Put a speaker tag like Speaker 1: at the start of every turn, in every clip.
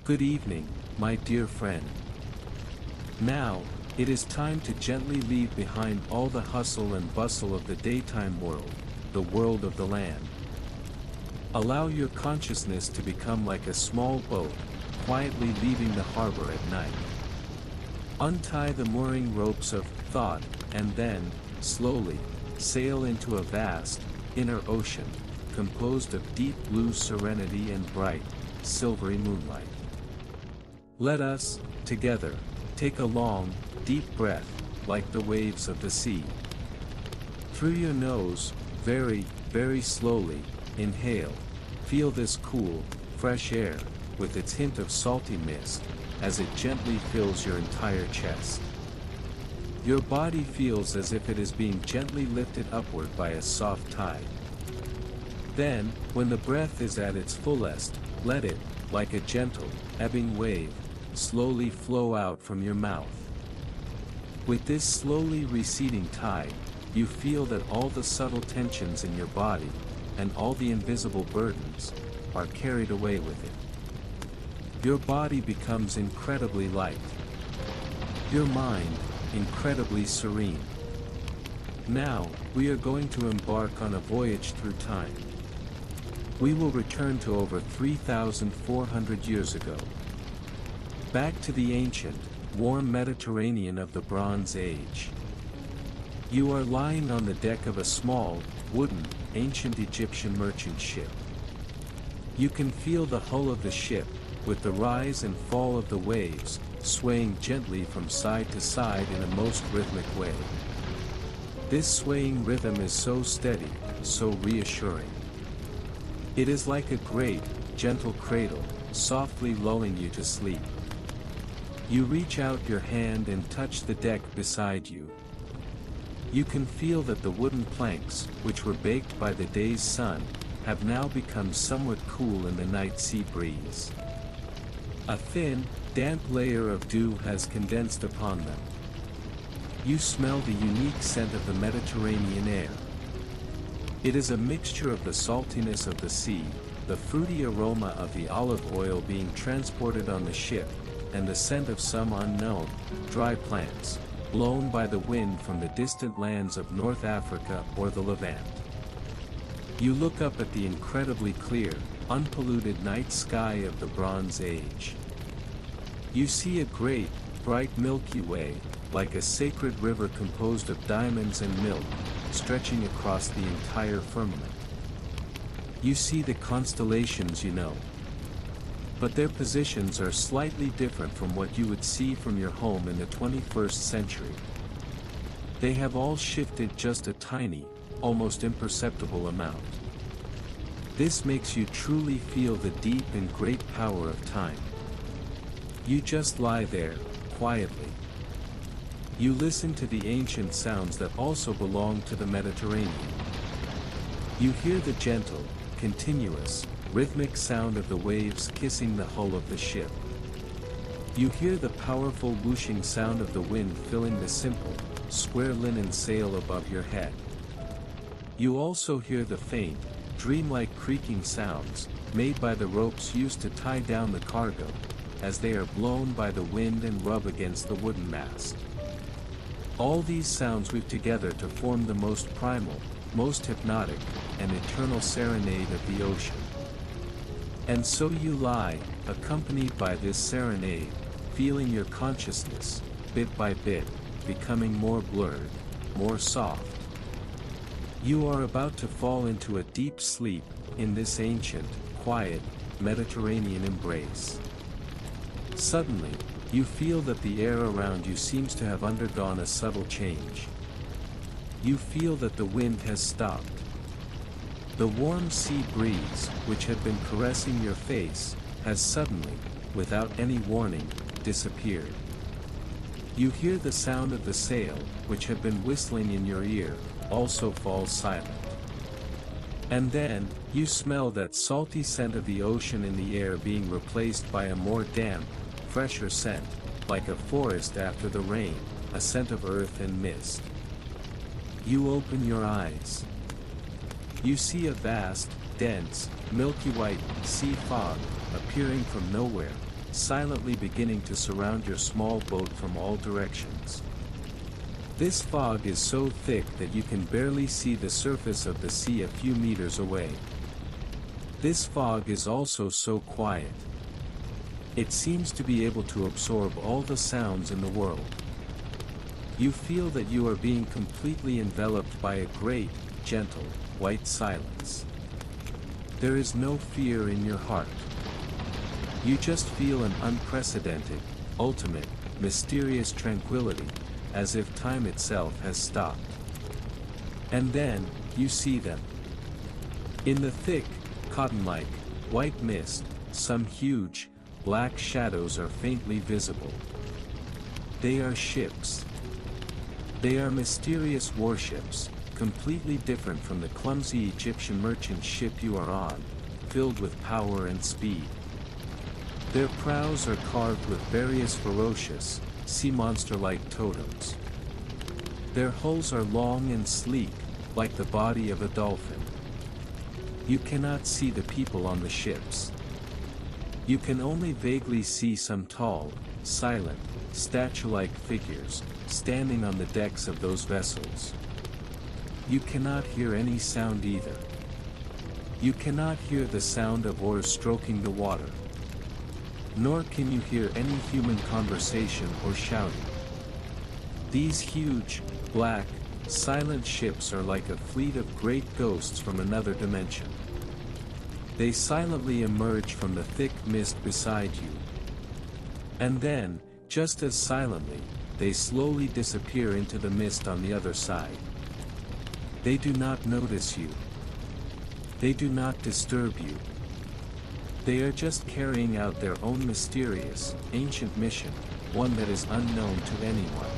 Speaker 1: Good evening, my dear friend. Now, it is time to gently leave behind all the hustle and bustle of the daytime world, the world of the land. Allow your consciousness to become like a small boat, quietly leaving the harbor at night. Untie the mooring ropes of thought, and then, slowly, sail into a vast, inner ocean, composed of deep blue serenity and bright, silvery moonlight. Let us, together, take a long, deep breath, like the waves of the sea. Through your nose, very, very slowly, inhale, feel this cool, fresh air, with its hint of salty mist, as it gently fills your entire chest. Your body feels as if it is being gently lifted upward by a soft tide. Then, when the breath is at its fullest, let it, like a gentle, ebbing wave, slowly flow out from your mouth. With this slowly receding tide, you feel that all the subtle tensions in your body, and all the invisible burdens, are carried away with it. Your body becomes incredibly light. Your mind, incredibly serene. Now, we are going to embark on a voyage through time. We will return to over 3,400 years ago. Back to the ancient, warm Mediterranean of the Bronze Age. You are lying on the deck of a small, wooden, ancient Egyptian merchant ship. You can feel the hull of the ship, with the rise and fall of the waves, swaying gently from side to side in a most rhythmic way. This swaying rhythm is so steady, so reassuring. It is like a great, gentle cradle, softly lulling you to sleep. You reach out your hand and touch the deck beside you. You can feel that the wooden planks, which were baked by the day's sun, have now become somewhat cool in the night sea breeze. A thin, damp layer of dew has condensed upon them. You smell the unique scent of the Mediterranean air. It is a mixture of the saltiness of the sea, the fruity aroma of the olive oil being transported on the ship, and the scent of some unknown, dry plants, blown by the wind from the distant lands of North Africa or the Levant. You look up at the incredibly clear, unpolluted night sky of the Bronze Age. You see a great, bright Milky Way, like a sacred river composed of diamonds and milk, stretching across the entire firmament. You see the constellations you know. But their positions are slightly different from what you would see from your home in the 21st century. They have all shifted just a tiny, almost imperceptible amount. This makes you truly feel the deep and great power of time. You just lie there, quietly. You listen to the ancient sounds that also belong to the Mediterranean. You hear the gentle, continuous, rhythmic sound of the waves kissing the hull of the ship. You hear the powerful whooshing sound of the wind filling the simple, square linen sail above your head. You also hear the faint, dreamlike creaking sounds, made by the ropes used to tie down the cargo, as they are blown by the wind and rub against the wooden mast. All these sounds weave together to form the most primal, most hypnotic, and eternal serenade of the ocean. And so you lie, accompanied by this serenade, feeling your consciousness, bit by bit, becoming more blurred, more soft. You are about to fall into a deep sleep, in this ancient, quiet, Mediterranean embrace. Suddenly, you feel that the air around you seems to have undergone a subtle change. You feel that the wind has stopped. The warm sea breeze, which had been caressing your face, has suddenly, without any warning, disappeared. You hear the sound of the sail, which had been whistling in your ear, also fall silent. And then, you smell that salty scent of the ocean in the air being replaced by a more damp, fresher scent, like a forest after the rain, a scent of earth and mist. You open your eyes. You see a vast, dense, milky white sea fog appearing from nowhere, silently beginning to surround your small boat from all directions. This fog is so thick that you can barely see the surface of the sea a few meters away. This fog is also so quiet. It seems to be able to absorb all the sounds in the world. You feel that you are being completely enveloped by a great, gentle, white silence. There is no fear in your heart. You just feel an unprecedented, ultimate, mysterious tranquility, as if time itself has stopped. And then, you see them. In the thick, cotton-like, white mist, some huge, black shadows are faintly visible. They are ships. They are mysterious warships, completely different from the clumsy Egyptian merchant ship you are on, filled with power and speed. Their prows are carved with various ferocious, sea monster-like totems. Their hulls are long and sleek, like the body of a dolphin. You cannot see the people on the ships. You can only vaguely see some tall, silent, statue-like figures, standing on the decks of those vessels. You cannot hear any sound either. You cannot hear the sound of oars stroking the water. Nor can you hear any human conversation or shouting. These huge, black, silent ships are like a fleet of great ghosts from another dimension. They silently emerge from the thick mist beside you. And then, just as silently, they slowly disappear into the mist on the other side. They do not notice you. They do not disturb you. They are just carrying out their own mysterious, ancient mission, one that is unknown to anyone.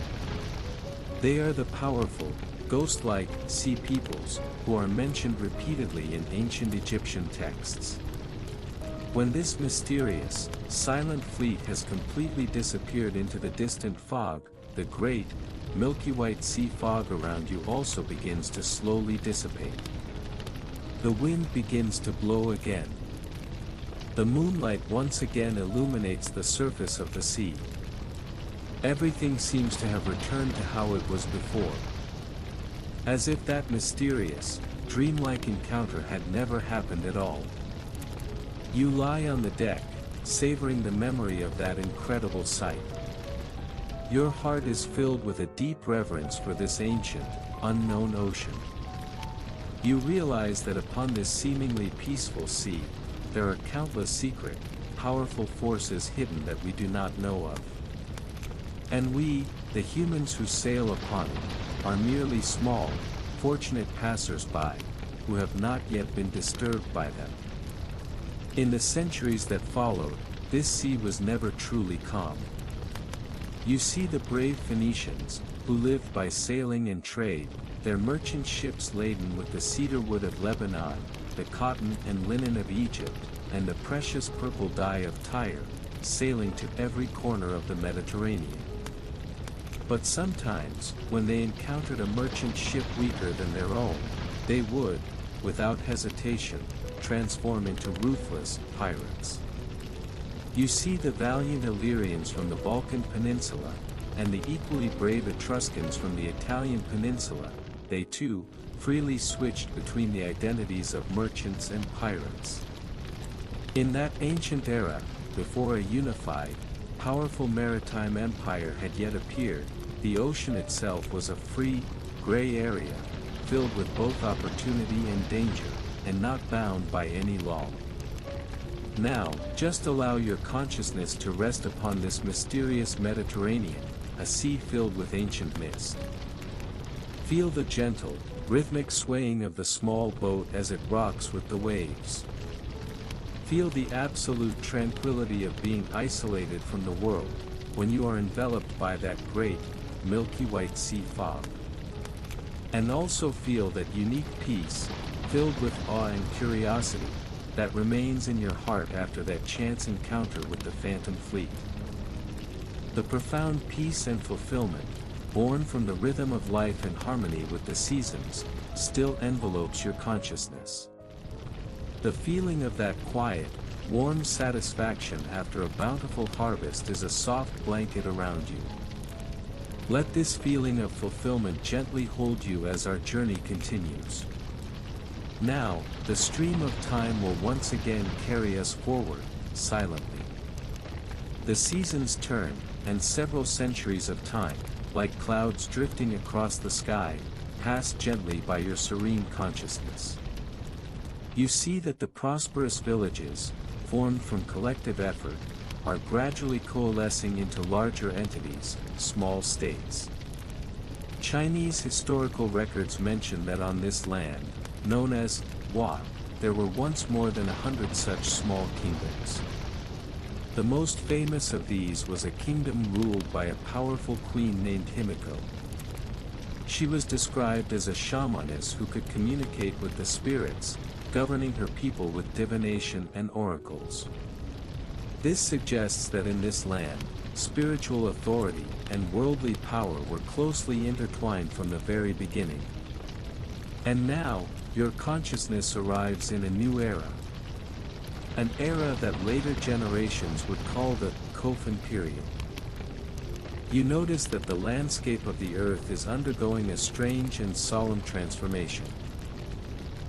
Speaker 1: They are the powerful, ghost-like, sea peoples, who are mentioned repeatedly in ancient Egyptian texts. When this mysterious, silent fleet has completely disappeared into the distant fog, the great, milky white sea fog around you also begins to slowly dissipate. The wind begins to blow again. The moonlight once again illuminates the surface of the sea. Everything seems to have returned to how it was before. As if that mysterious, dreamlike encounter had never happened at all. You lie on the deck, savoring the memory of that incredible sight. Your heart is filled with a deep reverence for this ancient, unknown ocean. You realize that upon this seemingly peaceful sea, there are countless secret, powerful forces hidden that we do not know of. And we, the humans who sail upon it, are merely small, fortunate passers-by, who have not yet been disturbed by them. In the centuries that followed, this sea was never truly calm. You see the brave Phoenicians, who lived by sailing and trade, their merchant ships laden with the cedar wood of Lebanon, the cotton and linen of Egypt, and the precious purple dye of Tyre, sailing to every corner of the Mediterranean. But sometimes, when they encountered a merchant ship weaker than their own, they would, without hesitation, transform into ruthless pirates. You see the valiant Illyrians from the Balkan Peninsula, and the equally brave Etruscans from the Italian Peninsula. They too, freely switched between the identities of merchants and pirates. In that ancient era, before a unified, powerful maritime empire had yet appeared, the ocean itself was a free, gray area, filled with both opportunity and danger, and not bound by any law. Now, just allow your consciousness to rest upon this mysterious Mediterranean, a sea filled with ancient mist. Feel the gentle, rhythmic swaying of the small boat as it rocks with the waves. Feel the absolute tranquility of being isolated from the world, when you are enveloped by that great, milky white sea fog. And also feel that unique peace, filled with awe and curiosity, that remains in your heart after that chance encounter with the Phantom Fleet. The profound peace and fulfillment, born from the rhythm of life and harmony with the seasons, still envelopes your consciousness. The feeling of that quiet, warm satisfaction after a bountiful harvest is a soft blanket around you. Let this feeling of fulfillment gently hold you as our journey continues. Now, the stream of time will once again carry us forward, silently. The seasons turn, and several centuries of time, like clouds drifting across the sky, pass gently by your serene consciousness. You see that the prosperous villages, formed from collective effort, are gradually coalescing into larger entities, small states. Chinese historical records mention that on this land, known as Hua, there were once more than 100 such small kingdoms. The most famous of these was a kingdom ruled by a powerful queen named Himiko. She was described as a shamaness who could communicate with the spirits, governing her people with divination and oracles. This suggests that in this land, spiritual authority and worldly power were closely intertwined from the very beginning. And now, your consciousness arrives in a new era. An era that later generations would call the Kofun period. You notice that the landscape of the earth is undergoing a strange and solemn transformation.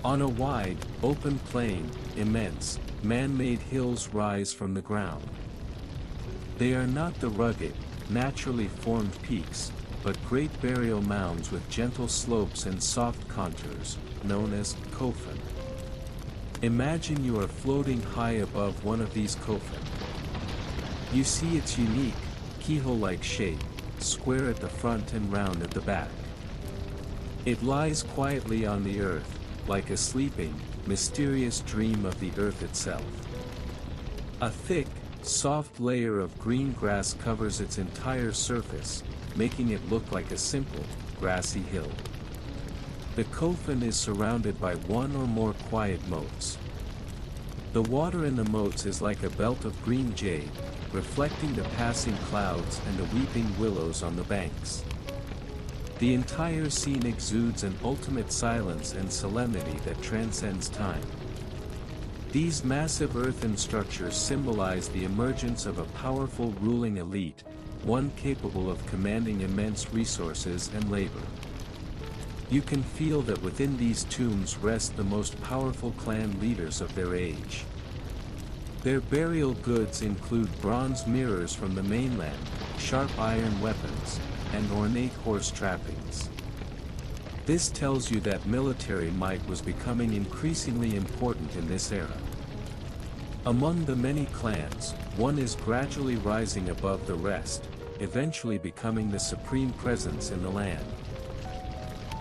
Speaker 1: On a wide, open plain, immense, man-made hills rise from the ground. They are not the rugged, naturally formed peaks, but great burial mounds with gentle slopes and soft contours, known as kofun. Imagine you are floating high above one of these kofun. You see its unique, keyhole-like shape, square at the front and round at the back. It lies quietly on the earth, like a sleeping, mysterious dream of the earth itself. A thick, soft layer of green grass covers its entire surface, making it look like a simple, grassy hill. The kofun is surrounded by one or more quiet moats. The water in the moats is like a belt of green jade, reflecting the passing clouds and the weeping willows on the banks. The entire scene exudes an ultimate silence and solemnity that transcends time. These massive earthen structures symbolize the emergence of a powerful ruling elite, one capable of commanding immense resources and labor. You can feel that within these tombs rest the most powerful clan leaders of their age. Their burial goods include bronze mirrors from the mainland, sharp iron weapons, and ornate horse trappings. This tells you that military might was becoming increasingly important in this era. Among the many clans, one is gradually rising above the rest, eventually becoming the supreme presence in the land.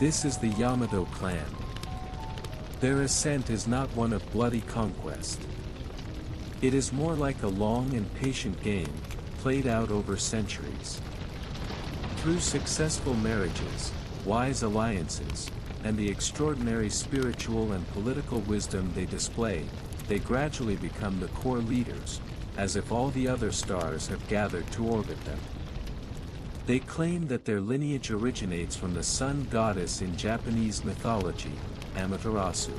Speaker 1: This is the Yamato clan. Their ascent is not one of bloody conquest. It is more like a long and patient game, played out over centuries. Through successful marriages, wise alliances, and the extraordinary spiritual and political wisdom they display, they gradually become the core leaders, as if all the other stars have gathered to orbit them. They claim that their lineage originates from the sun goddess in Japanese mythology, Amaterasu.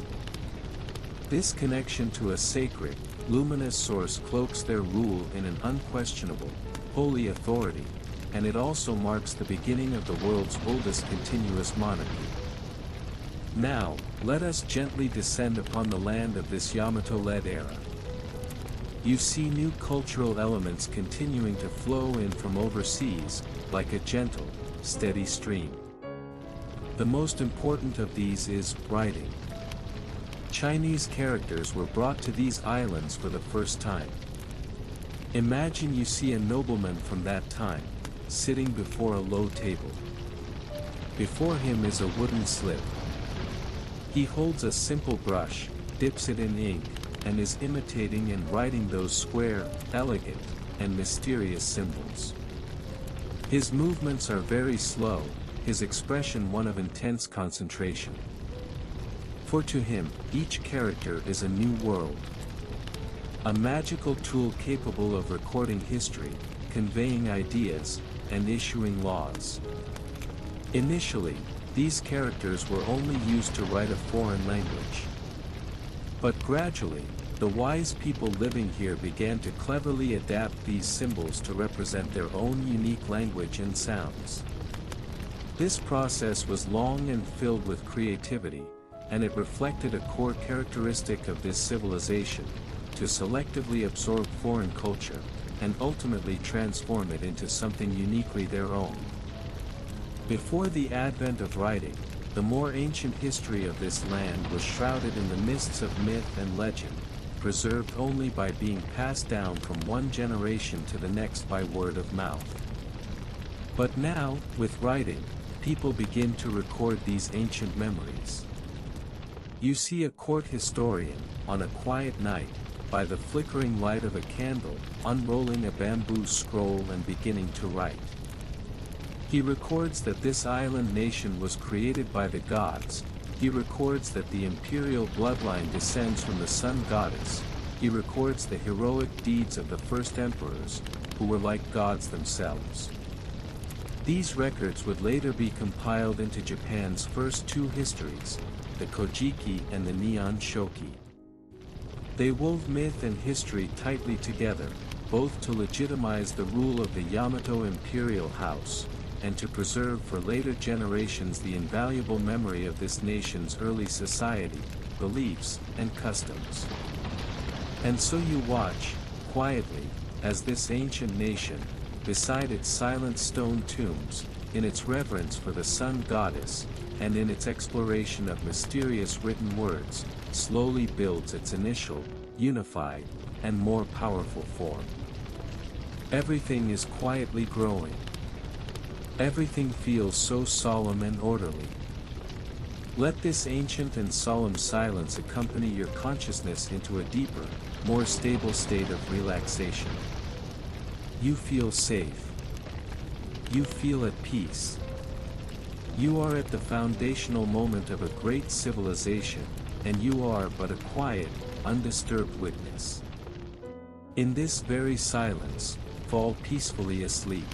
Speaker 1: This connection to a sacred, luminous source cloaks their rule in an unquestionable, holy authority, and it also marks the beginning of the world's oldest continuous monarchy. Now, let us gently descend upon the land of this Yamato-led era. You see new cultural elements continuing to flow in from overseas, like a gentle, steady stream. The most important of these is writing. Chinese characters were brought to these islands for the first time. Imagine you see a nobleman from that time, sitting before a low table. Before him is a wooden slip. He holds a simple brush, dips it in ink, and is imitating and writing those square, elegant, and mysterious symbols. His movements are very slow, his expression one of intense concentration. For to him, each character is a new world. A magical tool capable of recording history, conveying ideas, and issuing laws. Initially, these characters were only used to write a foreign language. But gradually, The wise people living here began to cleverly adapt these symbols to represent their own unique language and sounds. This process was long and filled with creativity, and it reflected a core characteristic of this civilization, to selectively absorb foreign culture, and ultimately transform it into something uniquely their own. Before the advent of writing, the more ancient history of this land was shrouded in the mists of myth and legend, preserved only by being passed down from one generation to the next by word of mouth. But now, with writing, people begin to record these ancient memories. You see a court historian, on a quiet night, by the flickering light of a candle, unrolling a bamboo scroll and beginning to write. He records that this island nation was created by the gods. He records that the imperial bloodline descends from the sun goddess. He records the heroic deeds of the first emperors, who were like gods themselves. These records would later be compiled into Japan's first two histories, the Kojiki and the Nihon Shoki. They wove myth and history tightly together, both to legitimize the rule of the Yamato imperial house, and to preserve for later generations the invaluable memory of this nation's early society, beliefs, and customs. And so you watch, quietly, as this ancient nation, beside its silent stone tombs, in its reverence for the sun goddess, and in its exploration of mysterious written words, slowly builds its initial, unified, and more powerful form. Everything is quietly growing. Everything feels so solemn and orderly. Let this ancient and solemn silence accompany your consciousness into a deeper, more stable state of relaxation. You feel safe. You feel at peace. You are at the foundational moment of a great civilization, and you are but a quiet, undisturbed witness. In this very silence, fall peacefully asleep.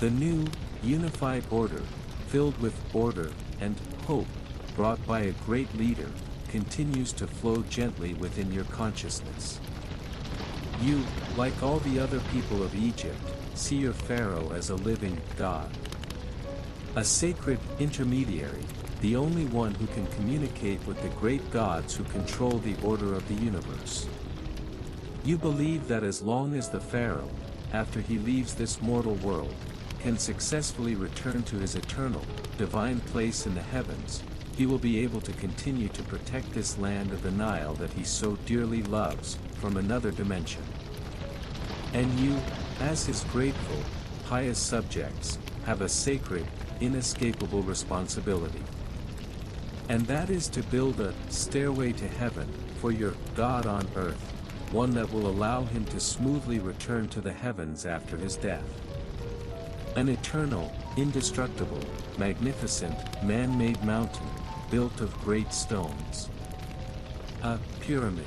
Speaker 1: The new, unified order, filled with order and hope, brought by a great leader, continues to flow gently within your consciousness. You, like all the other people of Egypt, see your Pharaoh as a living god. A sacred intermediary, the only one who can communicate with the great gods who control the order of the universe. You believe that as long as the Pharaoh, after he leaves this mortal world, can successfully return to his eternal, divine place in the heavens, he will be able to continue to protect this land of the Nile that he so dearly loves, from another dimension. And you, as his grateful, pious subjects, have a sacred, inescapable responsibility. And that is to build a stairway to heaven for your God on earth, one that will allow him to smoothly return to the heavens after his death. An eternal, indestructible, magnificent, man-made mountain, built of great stones. A pyramid.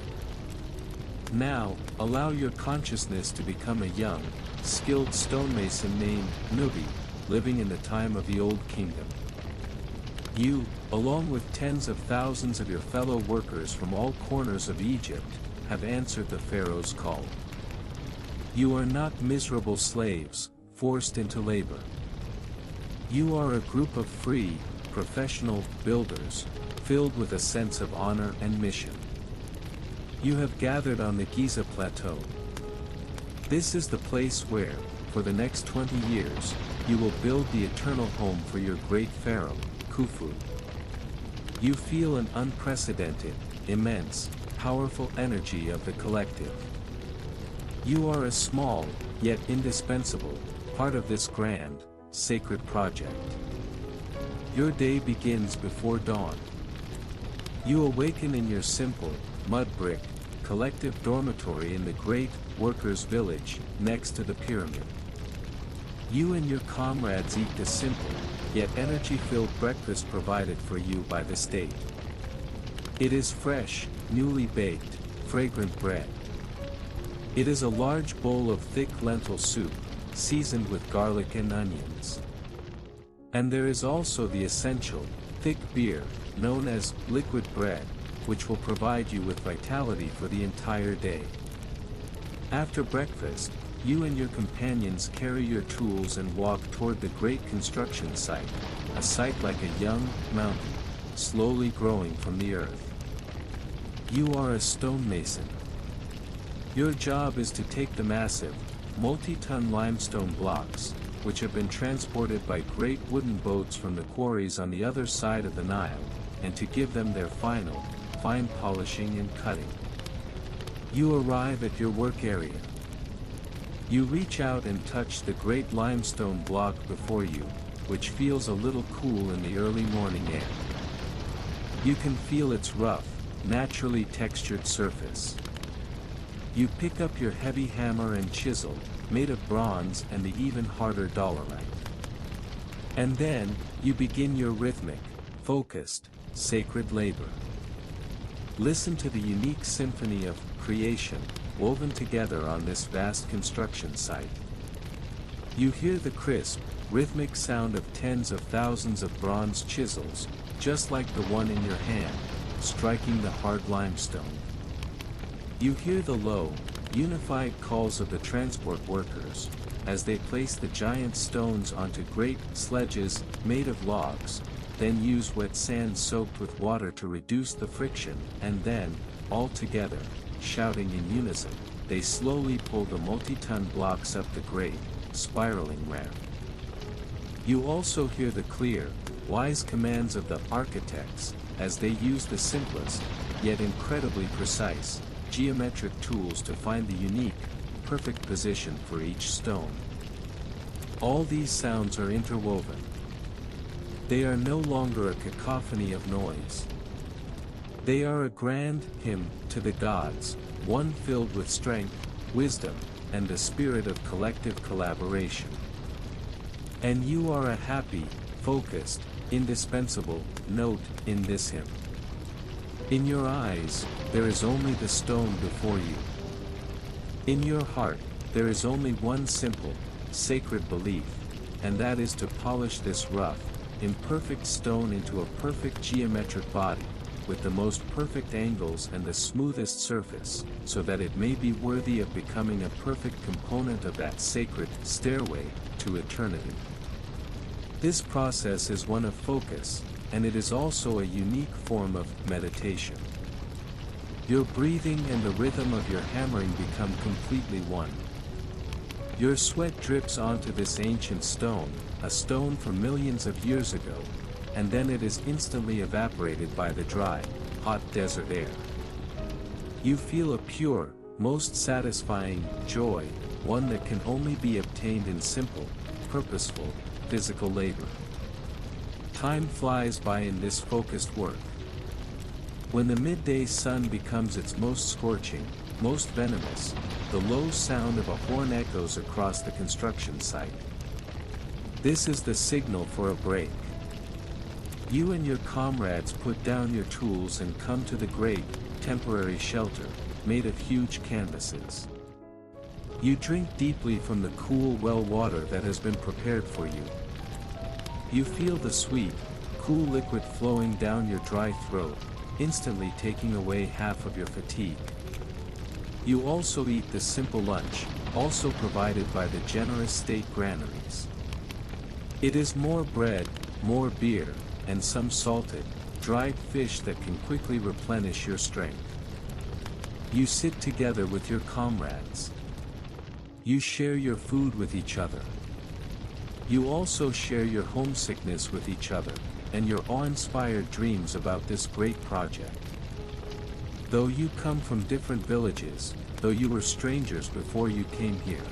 Speaker 1: Now, allow your consciousness to become a young, skilled stonemason named Nubi, living in the time of the Old Kingdom. You, along with tens of thousands of your fellow workers from all corners of Egypt, have answered the Pharaoh's call. You are not miserable slaves, forced into labor. You are a group of free, professional builders, filled with a sense of honor and mission. You have gathered on the Giza Plateau. This is the place where, for the next 20 years, you will build the eternal home for your great pharaoh, Khufu. You feel an unprecedented, immense, powerful energy of the collective. You are a small, yet indispensable, part of this grand, sacred project. Your day begins before dawn. You awaken in your simple, mud brick, collective dormitory in the great, workers' village, next to the pyramid. You and your comrades eat the simple, yet energy-filled breakfast provided for you by the state. It is fresh, newly baked, fragrant bread. It is a large bowl of thick lentil soup, seasoned with garlic and onions. And there is also the essential, thick beer, known as liquid bread, which will provide you with vitality for the entire day. After breakfast, you and your companions carry your tools and walk toward the great construction site, a site like a young mountain, slowly growing from the earth. You are a stonemason. Your job is to take the massive, multi-ton limestone blocks, which have been transported by great wooden boats from the quarries on the other side of the Nile, and to give them their final, fine polishing and cutting. You arrive at your work area. You reach out and touch the great limestone block before you, which feels a little cool in the early morning air. You can feel its rough, naturally textured surface. You pick up your heavy hammer and chisel, made of bronze and the even harder dolomite. And then, you begin your rhythmic, focused, sacred labor. Listen to the unique symphony of creation, woven together on this vast construction site. You hear the crisp, rhythmic sound of tens of thousands of bronze chisels, just like the one in your hand, striking the hard limestone. You hear the low, unified calls of the transport workers, as they place the giant stones onto great sledges made of logs, then use wet sand soaked with water to reduce the friction, and then, all together, shouting in unison, they slowly pull the multi-ton blocks up the great, spiraling ramp. You also hear the clear, wise commands of the architects, as they use the simplest, yet incredibly precise, geometric tools to find the unique, perfect position for each stone. All these sounds are interwoven. They are no longer a cacophony of noise. They are a grand hymn to the gods, one filled with strength, wisdom, and the spirit of collective collaboration. And you are a happy, focused, indispensable note in this hymn. In your eyes, there is only the stone before you. In your heart, there is only one simple, sacred belief, and that is to polish this rough, imperfect stone into a perfect geometric body, with the most perfect angles and the smoothest surface, so that it may be worthy of becoming a perfect component of that sacred stairway to eternity. This process is one of focus, and it is also a unique form of meditation. Your breathing and the rhythm of your hammering become completely one. Your sweat drips onto this ancient stone, a stone from millions of years ago, and then it is instantly evaporated by the dry, hot desert air. You feel a pure, most satisfying joy, one that can only be obtained in simple, purposeful, physical labor. Time flies by in this focused work. When the midday sun becomes its most scorching, most venomous, the low sound of a horn echoes across the construction site. This is the signal for a break. You and your comrades put down your tools and come to the great, temporary shelter, made of huge canvases. You drink deeply from the cool well water that has been prepared for you. You feel the sweet, cool liquid flowing down your dry throat, instantly taking away half of your fatigue. You also eat the simple lunch, also provided by the generous state granaries. It is more bread, more beer, and some salted, dried fish that can quickly replenish your strength. You sit together with your comrades. You share your food with each other. You also share your homesickness with each other, and your awe-inspired dreams about this great project. Though you come from different villages, though you were strangers before you came here.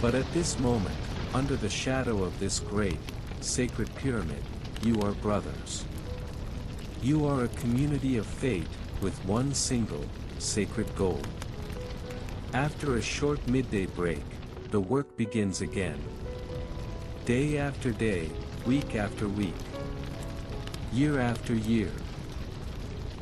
Speaker 1: But at this moment, under the shadow of this great, sacred pyramid, you are brothers. You are a community of fate, with one single, sacred goal. After a short midday break, the work begins again. Day after day, week after week, year after year.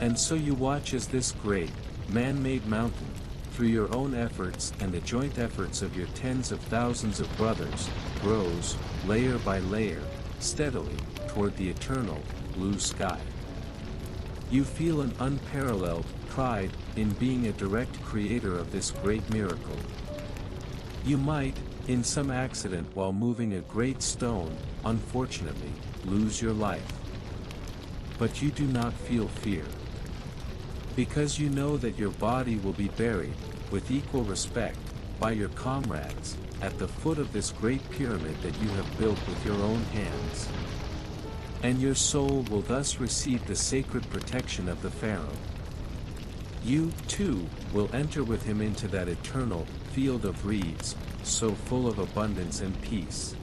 Speaker 1: And so you watch as this great, man-made mountain, through your own efforts and the joint efforts of your tens of thousands of brothers, grows, layer by layer, steadily, toward the eternal, blue sky. You feel an unparalleled pride in being a direct creator of this great miracle. You might, in some accident while moving a great stone, unfortunately, lose your life. But you do not feel fear. Because you know that your body will be buried, with equal respect, by your comrades, at the foot of this great pyramid that you have built with your own hands. And your soul will thus receive the sacred protection of the Pharaoh. You, too, will enter with him into that eternal field of reeds, so full of abundance and peace.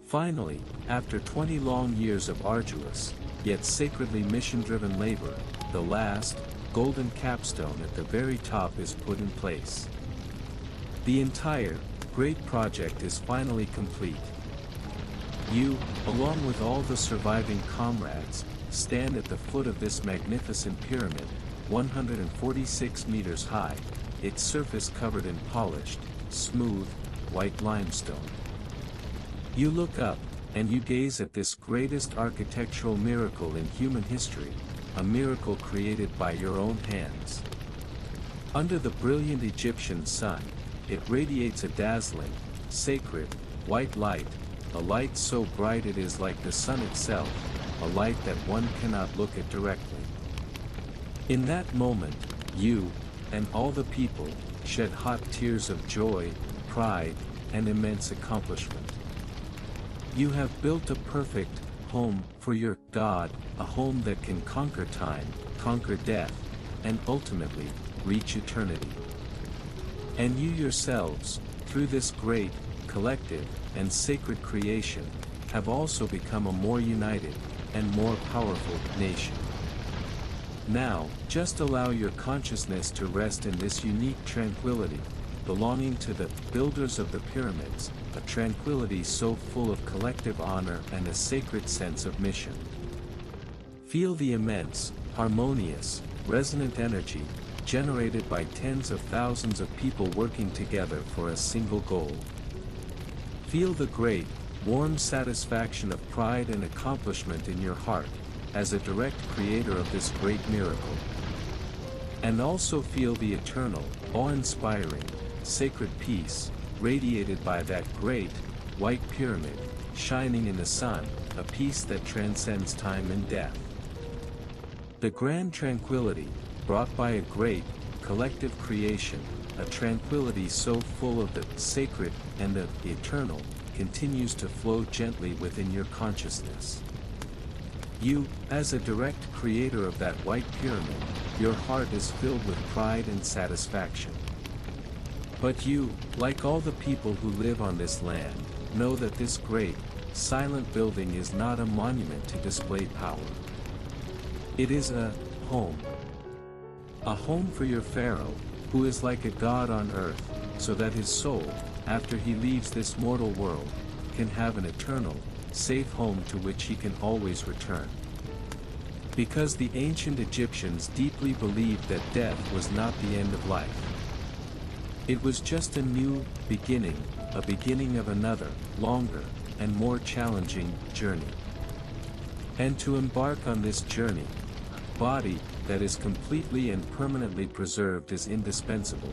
Speaker 1: Finally, after 20 long years of arduous, yet sacredly mission-driven labor, the last, golden capstone at the very top is put in place. The entire, great project is finally complete. You, along with all the surviving comrades, stand at the foot of this magnificent pyramid, 146 meters high, its surface covered in polished, smooth, white limestone. You look up, and you gaze at this greatest architectural miracle in human history, a miracle created by your own hands. Under the brilliant Egyptian sun, it radiates a dazzling, sacred, white light, a light so bright it is like the sun itself, a light that one cannot look at directly. In that moment, you, and all the people, shed hot tears of joy, pride, and immense accomplishment. You have built a perfect home for your God, a home that can conquer time, conquer death, and ultimately, reach eternity. And you yourselves, through this great, collective, and sacred creation, have also become a more united, and more powerful nation. Now, just allow your consciousness to rest in this unique tranquility, belonging to the builders of the pyramids, a tranquility so full of collective honor and a sacred sense of mission. Feel the immense, harmonious, resonant energy, generated by tens of thousands of people working together for a single goal. Feel the great, warm satisfaction of pride and accomplishment in your heart, as a direct creator of this great miracle. And also feel the eternal, awe-inspiring, sacred peace, radiated by that great, white pyramid, shining in the sun, a peace that transcends time and death. The grand tranquility, brought by a great, collective creation, a tranquility so full of the sacred and the eternal, continues to flow gently within your consciousness. You, as a direct creator of that white pyramid, your heart is filled with pride and satisfaction. But you, like all the people who live on this land, know that this great, silent building is not a monument to display power. It is a home. A home for your Pharaoh, who is like a god on earth, so that his soul, after he leaves this mortal world, can have an eternal, safe home to which he can always return. Because the ancient Egyptians deeply believed that death was not the end of life. It was just a new beginning, a beginning of another, longer, and more challenging journey. And to embark on this journey, a body that is completely and permanently preserved is indispensable.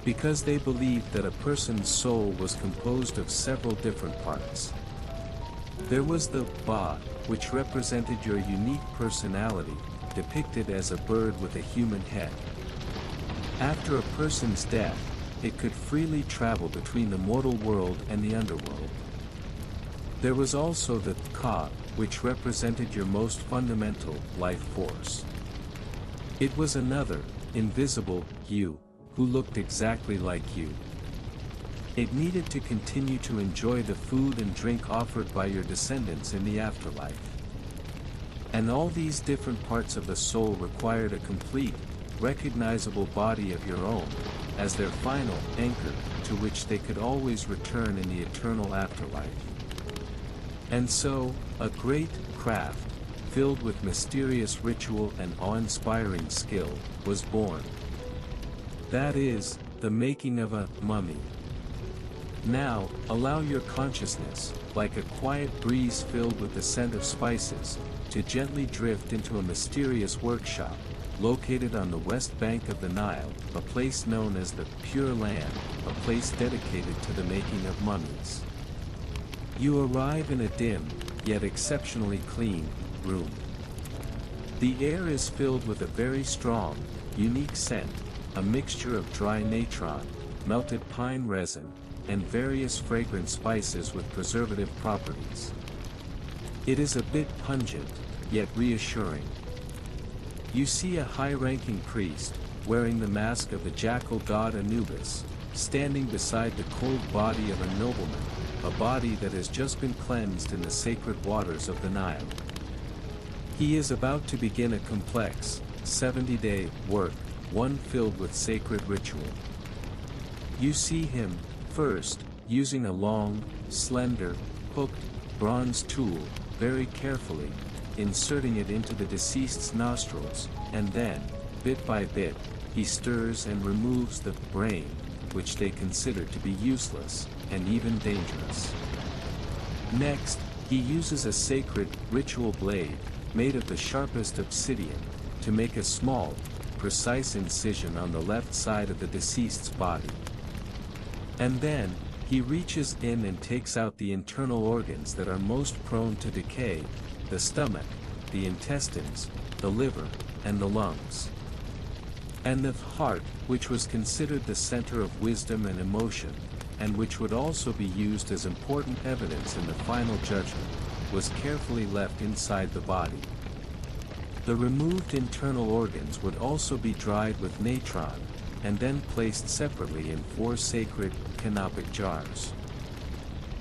Speaker 1: Because they believed that a person's soul was composed of several different parts. There was the Ba, which represented your unique personality, depicted as a bird with a human head. After a person's death, it could freely travel between the mortal world and the underworld. There was also the Ka, which represented your most fundamental life force. It was another, invisible, you, who looked exactly like you. It needed to continue to enjoy the food and drink offered by your descendants in the afterlife. And all these different parts of the soul required a complete, recognizable body of your own, as their final anchor, to which they could always return in the eternal afterlife. And so, a great craft, filled with mysterious ritual and awe-inspiring skill, was born. That is, the making of a mummy. Now, allow your consciousness, like a quiet breeze filled with the scent of spices, to gently drift into a mysterious workshop, located on the west bank of the Nile, a place known as the Pure Land, a place dedicated to the making of mummies. You arrive in a dim, yet exceptionally clean, room. The air is filled with a very strong, unique scent, a mixture of dry natron, melted pine resin, and various fragrant spices with preservative properties. It is a bit pungent, yet reassuring. You see a high-ranking priest, wearing the mask of the jackal god Anubis, standing beside the cold body of a nobleman, a body that has just been cleansed in the sacred waters of the Nile. He is about to begin a complex, 70-day work, one filled with sacred ritual. You see him, first, using a long, slender, hooked, bronze tool, very carefully, inserting it into the deceased's nostrils, and then, bit by bit, he stirs and removes the brain, which they consider to be useless, and even dangerous. Next, he uses a sacred, ritual blade, made of the sharpest obsidian, to make a small, precise incision on the left side of the deceased's body. And then, he reaches in and takes out the internal organs that are most prone to decay, the stomach, the intestines, the liver, and the lungs. And the heart, which was considered the center of wisdom and emotion, and which would also be used as important evidence in the final judgment, was carefully left inside the body. The removed internal organs would also be dried with natron, and then placed separately in 4 sacred, canopic jars.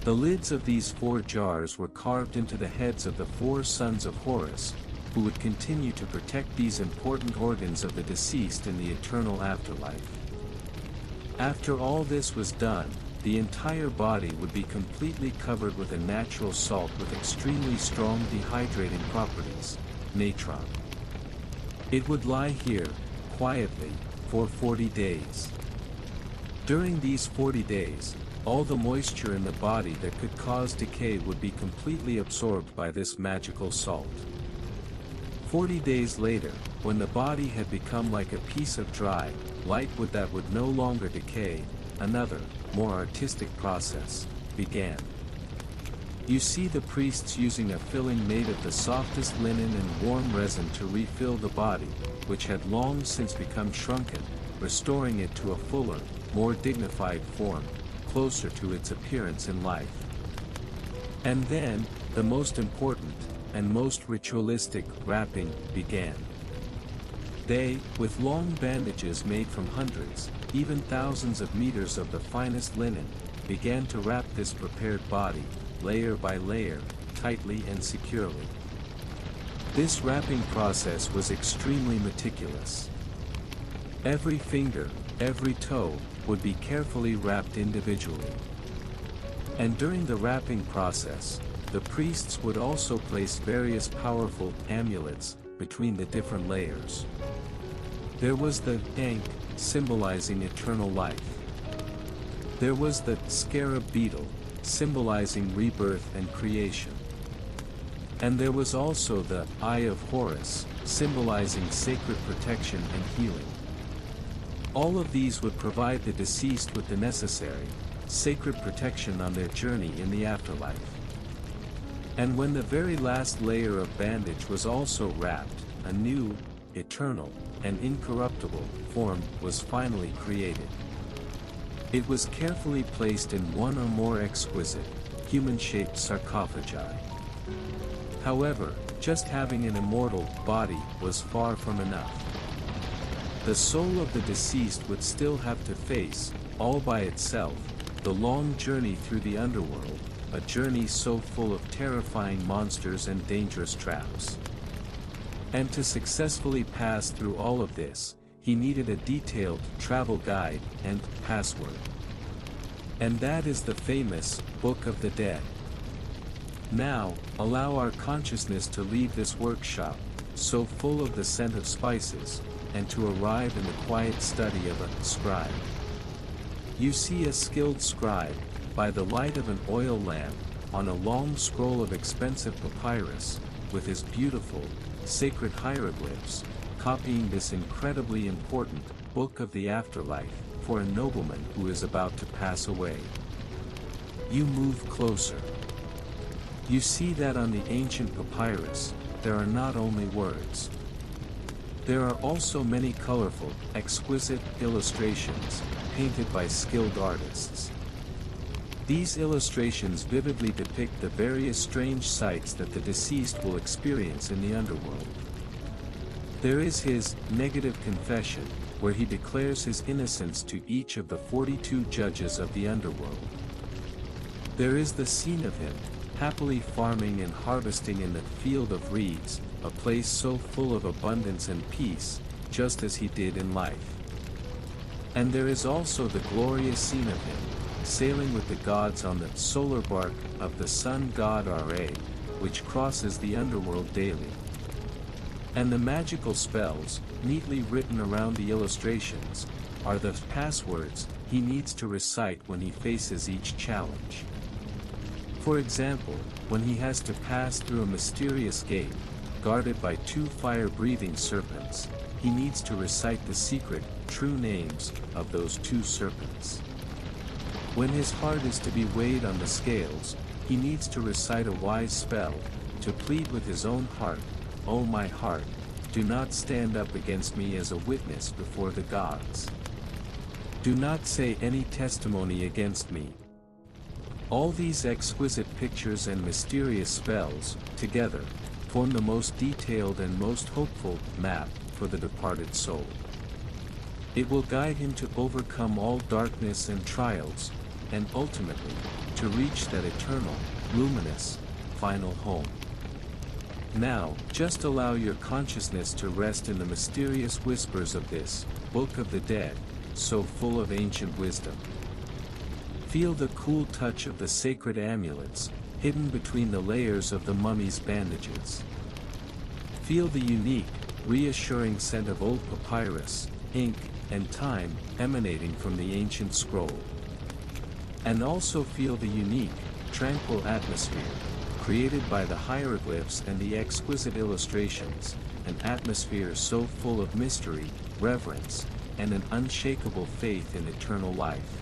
Speaker 1: The lids of these 4 jars were carved into the heads of the 4 sons of Horus, who would continue to protect these important organs of the deceased in the eternal afterlife. After all this was done, the entire body would be completely covered with a natural salt with extremely strong dehydrating properties, natron. It would lie here, quietly, for 40 days. During these 40 days, all the moisture in the body that could cause decay would be completely absorbed by this magical salt. 40 days later, when the body had become like a piece of dry, light wood that would no longer decay, another, more artistic process, began. You see the priests using a filling made of the softest linen and warm resin to refill the body, which had long since become shrunken, restoring it to a fuller, more dignified form, closer to its appearance in life. And then, the most important, and most ritualistic, wrapping, began. They, with long bandages made from hundreds, even thousands of meters of the finest linen, began to wrap this prepared body, layer by layer, tightly and securely. This wrapping process was extremely meticulous. Every finger, every toe, would be carefully wrapped individually. And during the wrapping process, the priests would also place various powerful amulets between the different layers. There was the ankh, symbolizing eternal life. There was the scarab beetle, symbolizing rebirth and creation. And there was also the Eye of Horus, symbolizing sacred protection and healing. All of these would provide the deceased with the necessary, sacred protection on their journey in the afterlife. And when the very last layer of bandage was also wrapped, a new, eternal, and incorruptible form was finally created. It was carefully placed in one or more exquisite, human-shaped sarcophagi. However, just having an immortal body was far from enough. The soul of the deceased would still have to face, all by itself, the long journey through the underworld, a journey so full of terrifying monsters and dangerous traps. And to successfully pass through all of this, he needed a detailed travel guide and password. And that is the famous Book of the Dead. Now, allow our consciousness to leave this workshop, so full of the scent of spices, and to arrive in the quiet study of a scribe. You see a skilled scribe, by the light of an oil lamp, on a long scroll of expensive papyrus, with his beautiful, sacred hieroglyphs, copying this incredibly important book of the afterlife, for a nobleman who is about to pass away. You move closer. You see that on the ancient papyrus, there are not only words. There are also many colorful, exquisite illustrations, painted by skilled artists. These illustrations vividly depict the various strange sights that the deceased will experience in the underworld. There is his negative confession, where he declares his innocence to each of the 42 judges of the underworld. There is the scene of him, happily farming and harvesting in the field of reeds, a place so full of abundance and peace, just as he did in life. And there is also the glorious scene of him, sailing with the gods on the solar bark of the sun god Ra, which crosses the underworld daily. And the magical spells, neatly written around the illustrations, are the passwords he needs to recite when he faces each challenge. For example, when he has to pass through a mysterious gate, guarded by 2 fire-breathing serpents, he needs to recite the secret, true names of those 2 serpents. When his heart is to be weighed on the scales, he needs to recite a wise spell, to plead with his own heart, "O my heart, do not stand up against me as a witness before the gods. Do not say any testimony against me." All these exquisite pictures and mysterious spells, together, form the most detailed and most hopeful map for the departed soul. It will guide him to overcome all darkness and trials, and ultimately, to reach that eternal, luminous, final home. Now, just allow your consciousness to rest in the mysterious whispers of this Book of the Dead, so full of ancient wisdom. Feel the cool touch of the sacred amulets, hidden between the layers of the mummy's bandages. Feel the unique, reassuring scent of old papyrus, ink, and time emanating from the ancient scroll. And also feel the unique, tranquil atmosphere, created by the hieroglyphs and the exquisite illustrations, an atmosphere so full of mystery, reverence, and an unshakable faith in eternal life.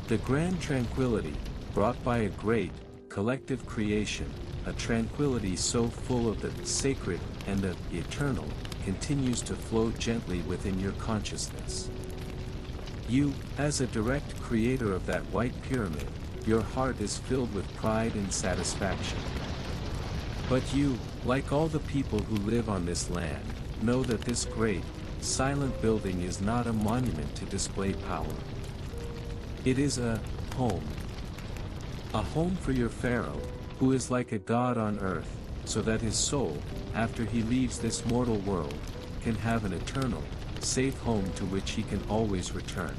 Speaker 1: The grand tranquility, brought by a great, collective creation, a tranquility so full of the sacred and the eternal, continues to flow gently within your consciousness. You, as a direct creator of that white pyramid, your heart is filled with pride and satisfaction. But you, like all the people who live on this land, know that this great, silent building is not a monument to display power. It is a home. A home for your Pharaoh, who is like a god on earth, so that his soul, after he leaves this mortal world, can have an eternal, safe home to which he can always return.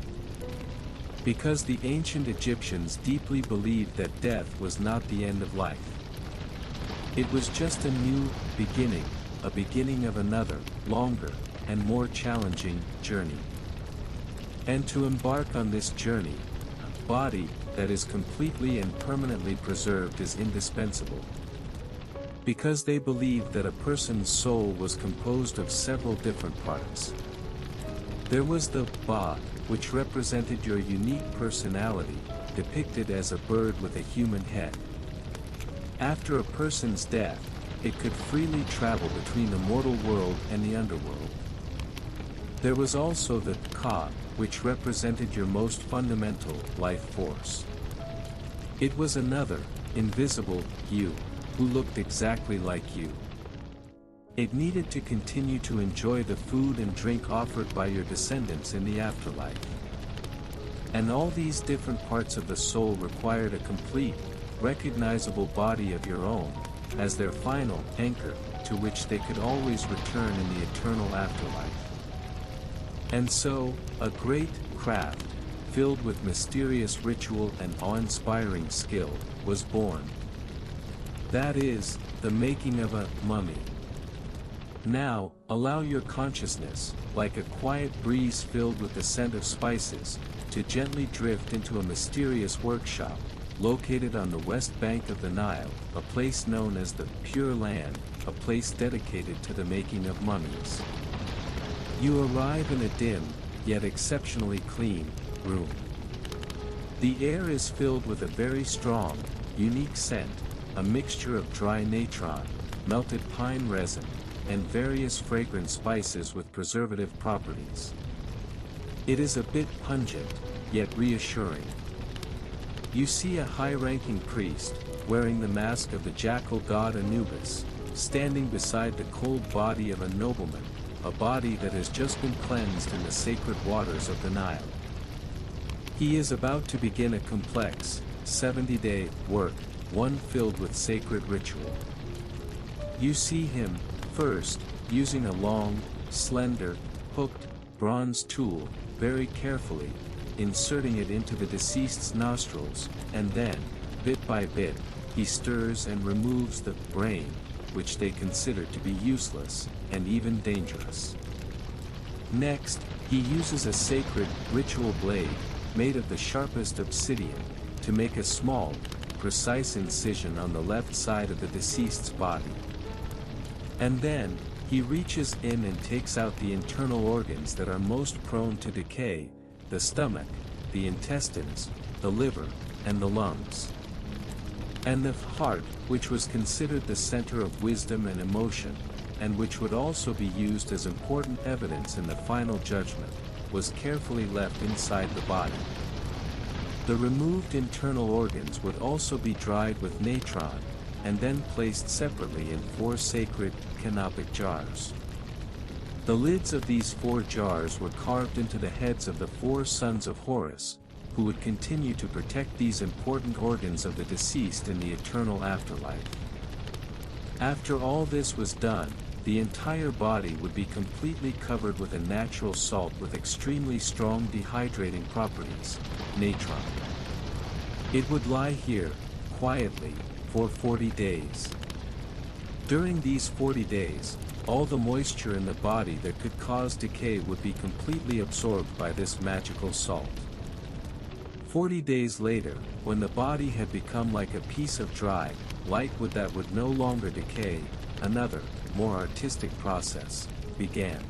Speaker 1: Because the ancient Egyptians deeply believed that death was not the end of life. It was just a new beginning, a beginning of another, longer, and more challenging journey. And to embark on this journey, a body that is completely and permanently preserved is indispensable. Because they believed that a person's soul was composed of several different parts. There was the ba, which represented your unique personality, depicted as a bird with a human head. After a person's death, it could freely travel between the mortal world and the underworld. There was also the ka, which represented your most fundamental life force. It was another, invisible, you, who looked exactly like you. It needed to continue to enjoy the food and drink offered by your descendants in the afterlife. And all these different parts of the soul required a complete, recognizable body of your own, as their final anchor, to which they could always return in the eternal afterlife. And so, a great craft, filled with mysterious ritual and awe-inspiring skill, was born. That is, the making of a mummy. Now, allow your consciousness, like a quiet breeze filled with the scent of spices, to gently drift into a mysterious workshop, located on the west bank of the Nile, a place known as the Pure Land, a place dedicated to the making of mummies. You arrive in a dim, yet exceptionally clean, room. The air is filled with a very strong, unique scent, a mixture of dry natron, melted pine resin, and various fragrant spices with preservative properties. It is a bit pungent, yet reassuring. You see a high-ranking priest, wearing the mask of the jackal god Anubis, standing beside the cold body of a nobleman, a body that has just been cleansed in the sacred waters of the Nile. He is about to begin a complex, 70-day work, one filled with sacred ritual. You see him, first, using a long, slender, hooked, bronze tool, very carefully, inserting it into the deceased's nostrils, and then, bit by bit, he stirs and removes the brain, which they consider to be useless, and even dangerous. Next, he uses a sacred, ritual blade, made of the sharpest obsidian, to make a small, precise incision on the left side of the deceased's body. And then, he reaches in and takes out the internal organs that are most prone to decay, the stomach, the intestines, the liver, and the lungs. And the heart, which was considered the center of wisdom and emotion, and which would also be used as important evidence in the final judgment, was carefully left inside the body. The removed internal organs would also be dried with natron, and then placed separately in 4 sacred, canopic jars. The lids of these 4 jars were carved into the heads of the 4 sons of Horus, who would continue to protect these important organs of the deceased in the eternal afterlife. After all this was done, the entire body would be completely covered with a natural salt with extremely strong dehydrating properties, natron. It would lie here, quietly, for 40 days. During these 40 days, all the moisture in the body that could cause decay would be completely absorbed by this magical salt. 40 days later, when the body had become like a piece of dry, light wood that would no longer decay, another, more artistic process began.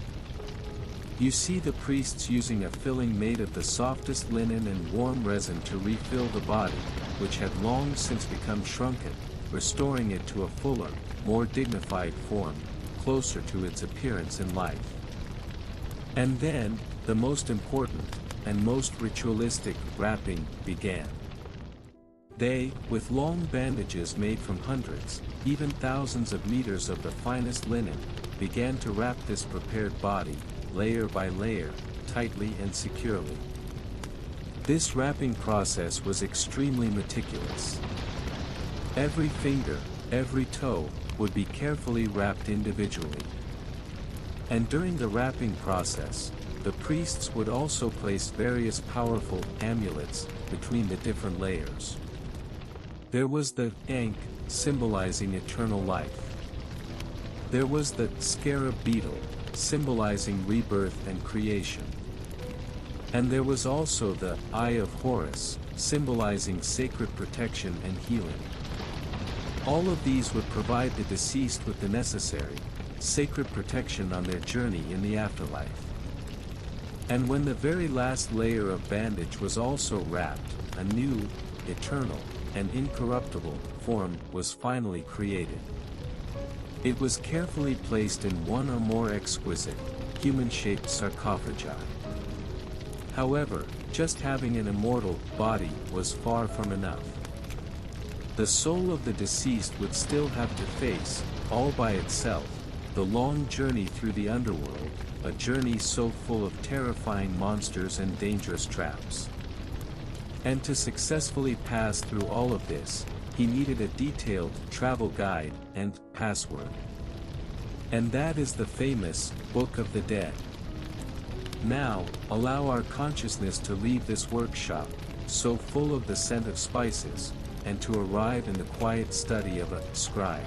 Speaker 1: You see the priests using a filling made of the softest linen and warm resin to refill the body, which had long since become shrunken, restoring it to a fuller, more dignified form, closer to its appearance in life. And then, the most important, and most ritualistic, wrapping began. They, with long bandages made from hundreds, even thousands of meters of the finest linen, began to wrap this prepared body, layer by layer, tightly and securely. This wrapping process was extremely meticulous. Every finger, every toe, would be carefully wrapped individually. And during the wrapping process, the priests would also place various powerful amulets between the different layers. There was the ankh, symbolizing eternal life. There was the scarab beetle, symbolizing rebirth and creation. And there was also the eye of Horus, symbolizing sacred protection and healing. All of these would provide the deceased with the necessary, sacred protection on their journey in the afterlife. And when the very last layer of bandage was also wrapped, a new, eternal, and incorruptible form was finally created. It was carefully placed in one or more exquisite, human-shaped sarcophagi. However, just having an immortal body was far from enough. The soul of the deceased would still have to face, all by itself, the long journey through the underworld, a journey so full of terrifying monsters and dangerous traps. And to successfully pass through all of this, he needed a detailed travel guide and password. And that is the famous Book of the Dead. Now, allow our consciousness to leave this workshop, so full of the scent of spices, and to arrive in the quiet study of a scribe.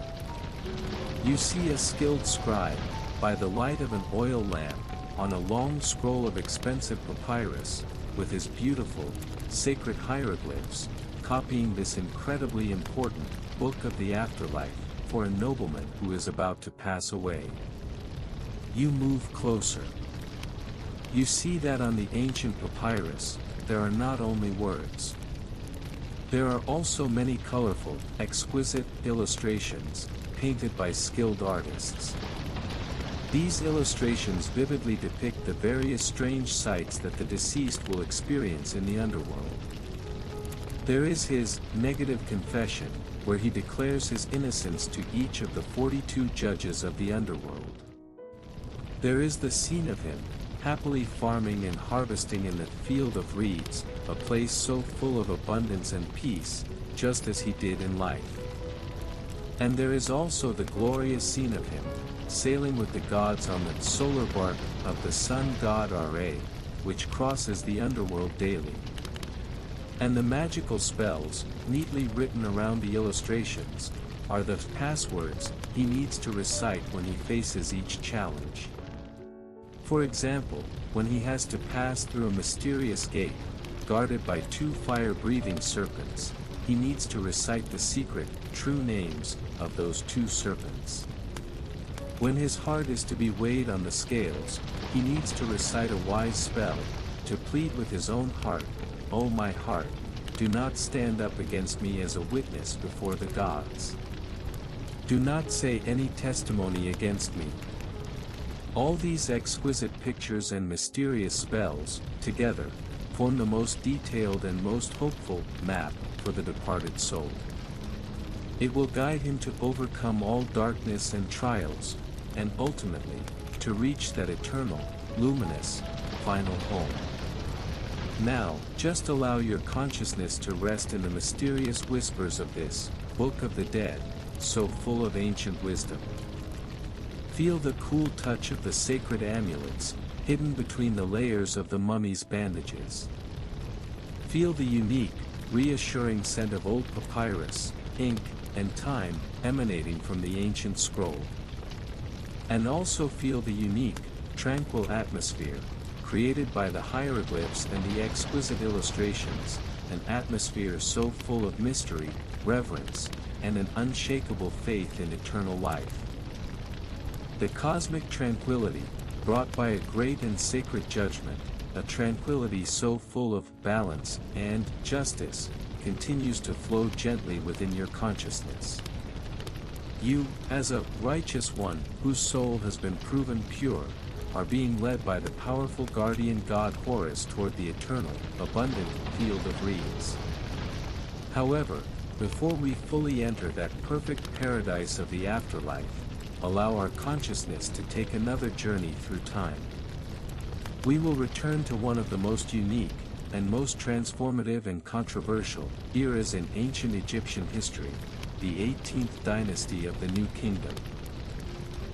Speaker 1: You see a skilled scribe, by the light of an oil lamp, on a long scroll of expensive papyrus, with his beautiful, sacred hieroglyphs, copying this incredibly important book of the afterlife for a nobleman who is about to pass away. You move closer. You see that on the ancient papyrus, there are not only words. There are also many colorful, exquisite illustrations, painted by skilled artists. These illustrations vividly depict the various strange sights that the deceased will experience in the underworld. There is his negative confession, where he declares his innocence to each of the 42 judges of the underworld. There is the scene of him, happily farming and harvesting in the field of reeds, a place so full of abundance and peace, just as he did in life. And there is also the glorious scene of him, sailing with the gods on the solar bark of the sun god Ra, which crosses the underworld daily. And the magical spells, neatly written around the illustrations, are the passwords he needs to recite when he faces each challenge. For example, when he has to pass through a mysterious gate, guarded by 2 fire-breathing serpents, he needs to recite the secret, true names of those 2 serpents. When his heart is to be weighed on the scales, he needs to recite a wise spell, to plead with his own heart, "O my heart, do not stand up against me as a witness before the gods. Do not say any testimony against me." All these exquisite pictures and mysterious spells, together, form the most detailed and most hopeful map for the departed soul. It will guide him to overcome all darkness and trials, and ultimately, to reach that eternal, luminous, final home. Now, just allow your consciousness to rest in the mysterious whispers of this Book of the Dead, so full of ancient wisdom. Feel the cool touch of the sacred amulets, hidden between the layers of the mummy's bandages. Feel the unique, reassuring scent of old papyrus, ink, and time, emanating from the ancient scroll. And also feel the unique, tranquil atmosphere, created by the hieroglyphs and the exquisite illustrations, an atmosphere so full of mystery, reverence, and an unshakable faith in eternal life. The cosmic tranquility, brought by a great and sacred judgment, a tranquility so full of balance and justice, continues to flow gently within your consciousness. You, as a righteous one whose soul has been proven pure, are being led by the powerful guardian god Horus toward the eternal, abundant field of reeds. However, before we fully enter that perfect paradise of the afterlife, allow our consciousness to take another journey through time. We will return to one of the most unique, and most transformative and controversial eras in ancient Egyptian history, the 18th dynasty of the New Kingdom.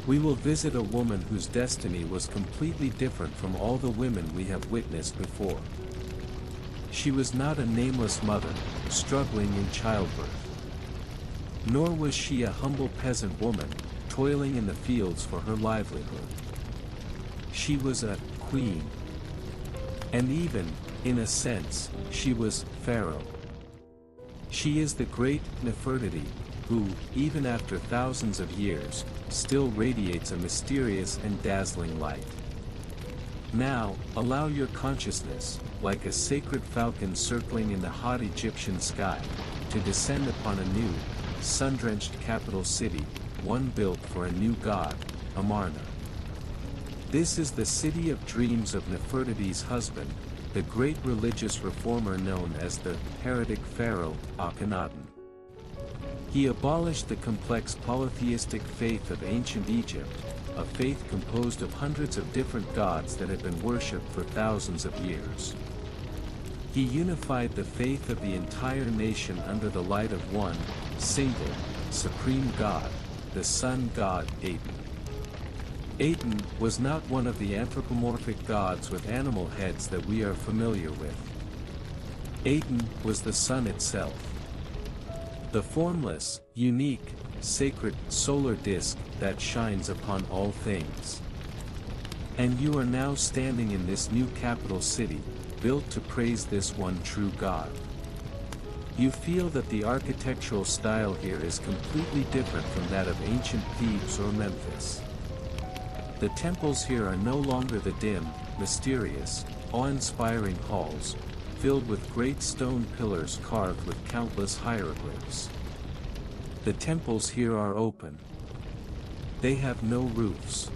Speaker 1: We will visit a woman whose destiny was completely different from all the women we have witnessed before. She was not a nameless mother, struggling in childbirth. Nor was she a humble peasant woman, toiling in the fields for her livelihood. She was a queen. And even, in a sense, she was Pharaoh. She is the great Nefertiti, who, even after thousands of years, still radiates a mysterious and dazzling light. Now, allow your consciousness, like a sacred falcon circling in the hot Egyptian sky, to descend upon a new, sun-drenched capital city, one built for a new god, Amarna. This is the city of dreams of Nefertiti's husband, the great religious reformer known as the heretic pharaoh, Akhenaten. He abolished the complex polytheistic faith of ancient Egypt, a faith composed of hundreds of different gods that had been worshipped for thousands of years. He unified the faith of the entire nation under the light of one, single, supreme God, the sun god Aten. Aten was not one of the anthropomorphic gods with animal heads that we are familiar with. Aten was the sun itself. The formless, unique, sacred, solar disk that shines upon all things. And you are now standing in this new capital city, built to praise this one true God. You feel that the architectural style here is completely different from that of ancient Thebes or Memphis. The temples here are no longer the dim, mysterious, awe-inspiring halls, filled with great stone pillars carved with countless hieroglyphs. The temples here are open. They have no roofs.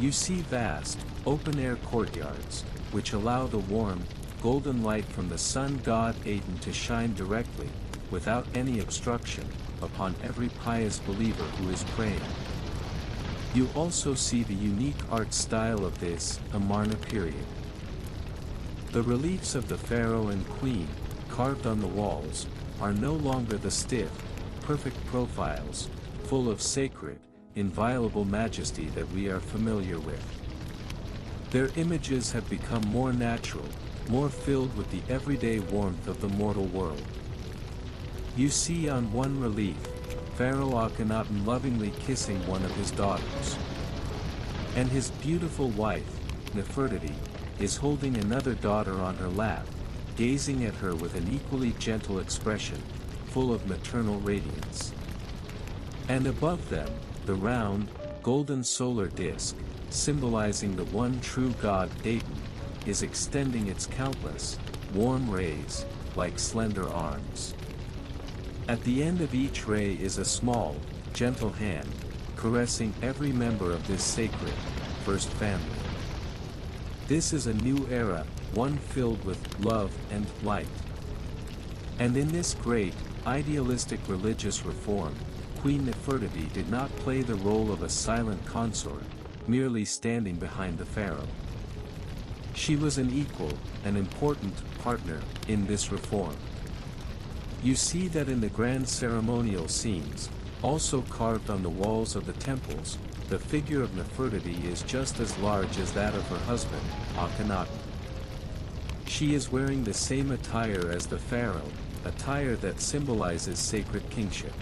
Speaker 1: You see vast, open-air courtyards, which allow the warm, golden light from the sun god Aten to shine directly, without any obstruction, upon every pious believer who is praying. You also see the unique art style of this Amarna period. The reliefs of the pharaoh and queen, carved on the walls, are no longer the stiff, perfect profiles, full of sacred, inviolable majesty that we are familiar with. Their images have become more natural, more filled with the everyday warmth of the mortal world. You see on one relief, Pharaoh Akhenaten lovingly kissing one of his daughters. And his beautiful wife, Nefertiti, is holding another daughter on her lap, gazing at her with an equally gentle expression, full of maternal radiance. And above them, the round, golden solar disk, symbolizing the one true God Aten, is extending its countless, warm rays, like slender arms. At the end of each ray is a small, gentle hand, caressing every member of this sacred, first family. This is a new era, one filled with love and light. And in this great, idealistic religious reform, Queen Nefertiti did not play the role of a silent consort, merely standing behind the pharaoh. She was an equal, an important partner in this reform. You see that in the grand ceremonial scenes, also carved on the walls of the temples, the figure of Nefertiti is just as large as that of her husband, Akhenaten. She is wearing the same attire as the pharaoh, attire that symbolizes sacred kingship.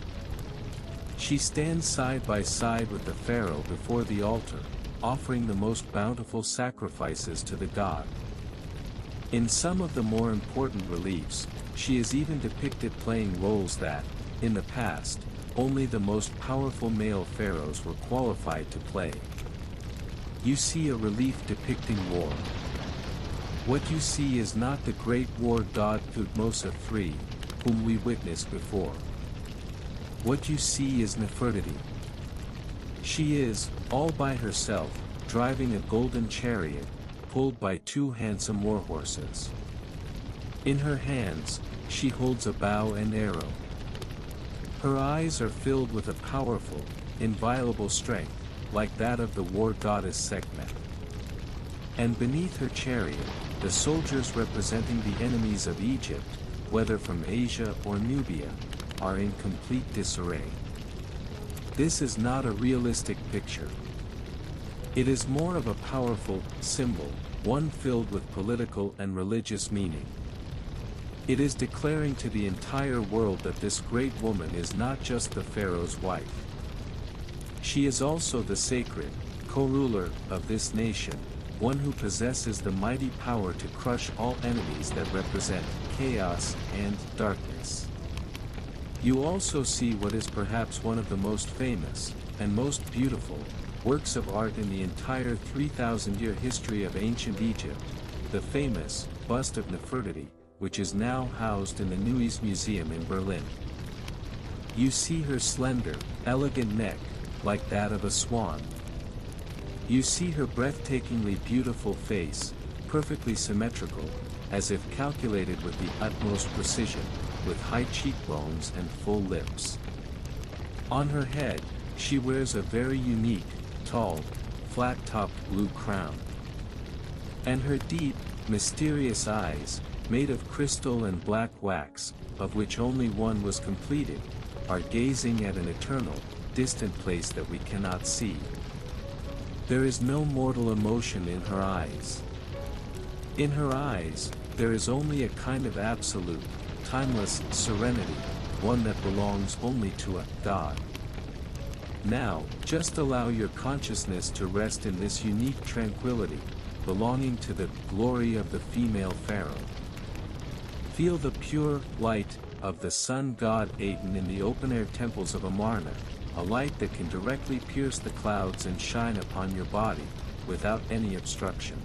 Speaker 1: She stands side by side with the pharaoh before the altar, offering the most bountiful sacrifices to the god. In some of the more important reliefs, she is even depicted playing roles that, in the past, only the most powerful male pharaohs were qualified to play. You see a relief depicting war. What you see is not the great war god Thutmose III, whom we witnessed before. What you see is Nefertiti. She is, all by herself, driving a golden chariot, pulled by two handsome war horses. In her hands, she holds a bow and arrow. Her eyes are filled with a powerful, inviolable strength, like that of the war goddess Sekhmet. And beneath her chariot, the soldiers representing the enemies of Egypt, whether from Asia or Nubia, are in complete disarray. This is not a realistic picture. It is more of a powerful symbol, one filled with political and religious meaning. It is declaring to the entire world that this great woman is not just the pharaoh's wife. She is also the sacred, co-ruler of this nation, one who possesses the mighty power to crush all enemies that represent chaos and darkness. You also see what is perhaps one of the most famous, and most beautiful, works of art in the entire 3,000-year history of ancient Egypt, the famous bust of Nefertiti, which is now housed in the Neues Museum in Berlin. You see her slender, elegant neck, like that of a swan. You see her breathtakingly beautiful face, perfectly symmetrical, as if calculated with the utmost precision, with high cheekbones and full lips. On her head, she wears a very unique, tall, flat-topped blue crown. And her deep, mysterious eyes, made of crystal and black wax, of which only one was completed, are gazing at an eternal, distant place that we cannot see. There is no mortal emotion in her eyes. In her eyes, there is only a kind of absolute, timeless serenity, one that belongs only to a God. Now, just allow your consciousness to rest in this unique tranquility, belonging to the glory of the female pharaoh. Feel the pure light of the sun god Aten in the open-air temples of Amarna, a light that can directly pierce the clouds and shine upon your body, without any obstruction.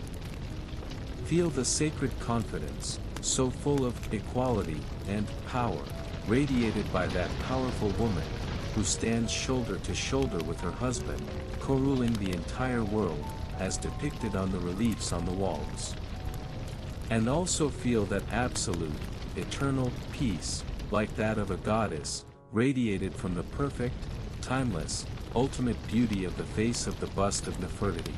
Speaker 1: Feel the sacred confidence, so full of equality and power, radiated by that powerful woman, who stands shoulder to shoulder with her husband, co-ruling the entire world, as depicted on the reliefs on the walls. And also feel that absolute, eternal peace, like that of a goddess, radiated from the perfect, timeless, ultimate beauty of the face of the bust of Nefertiti.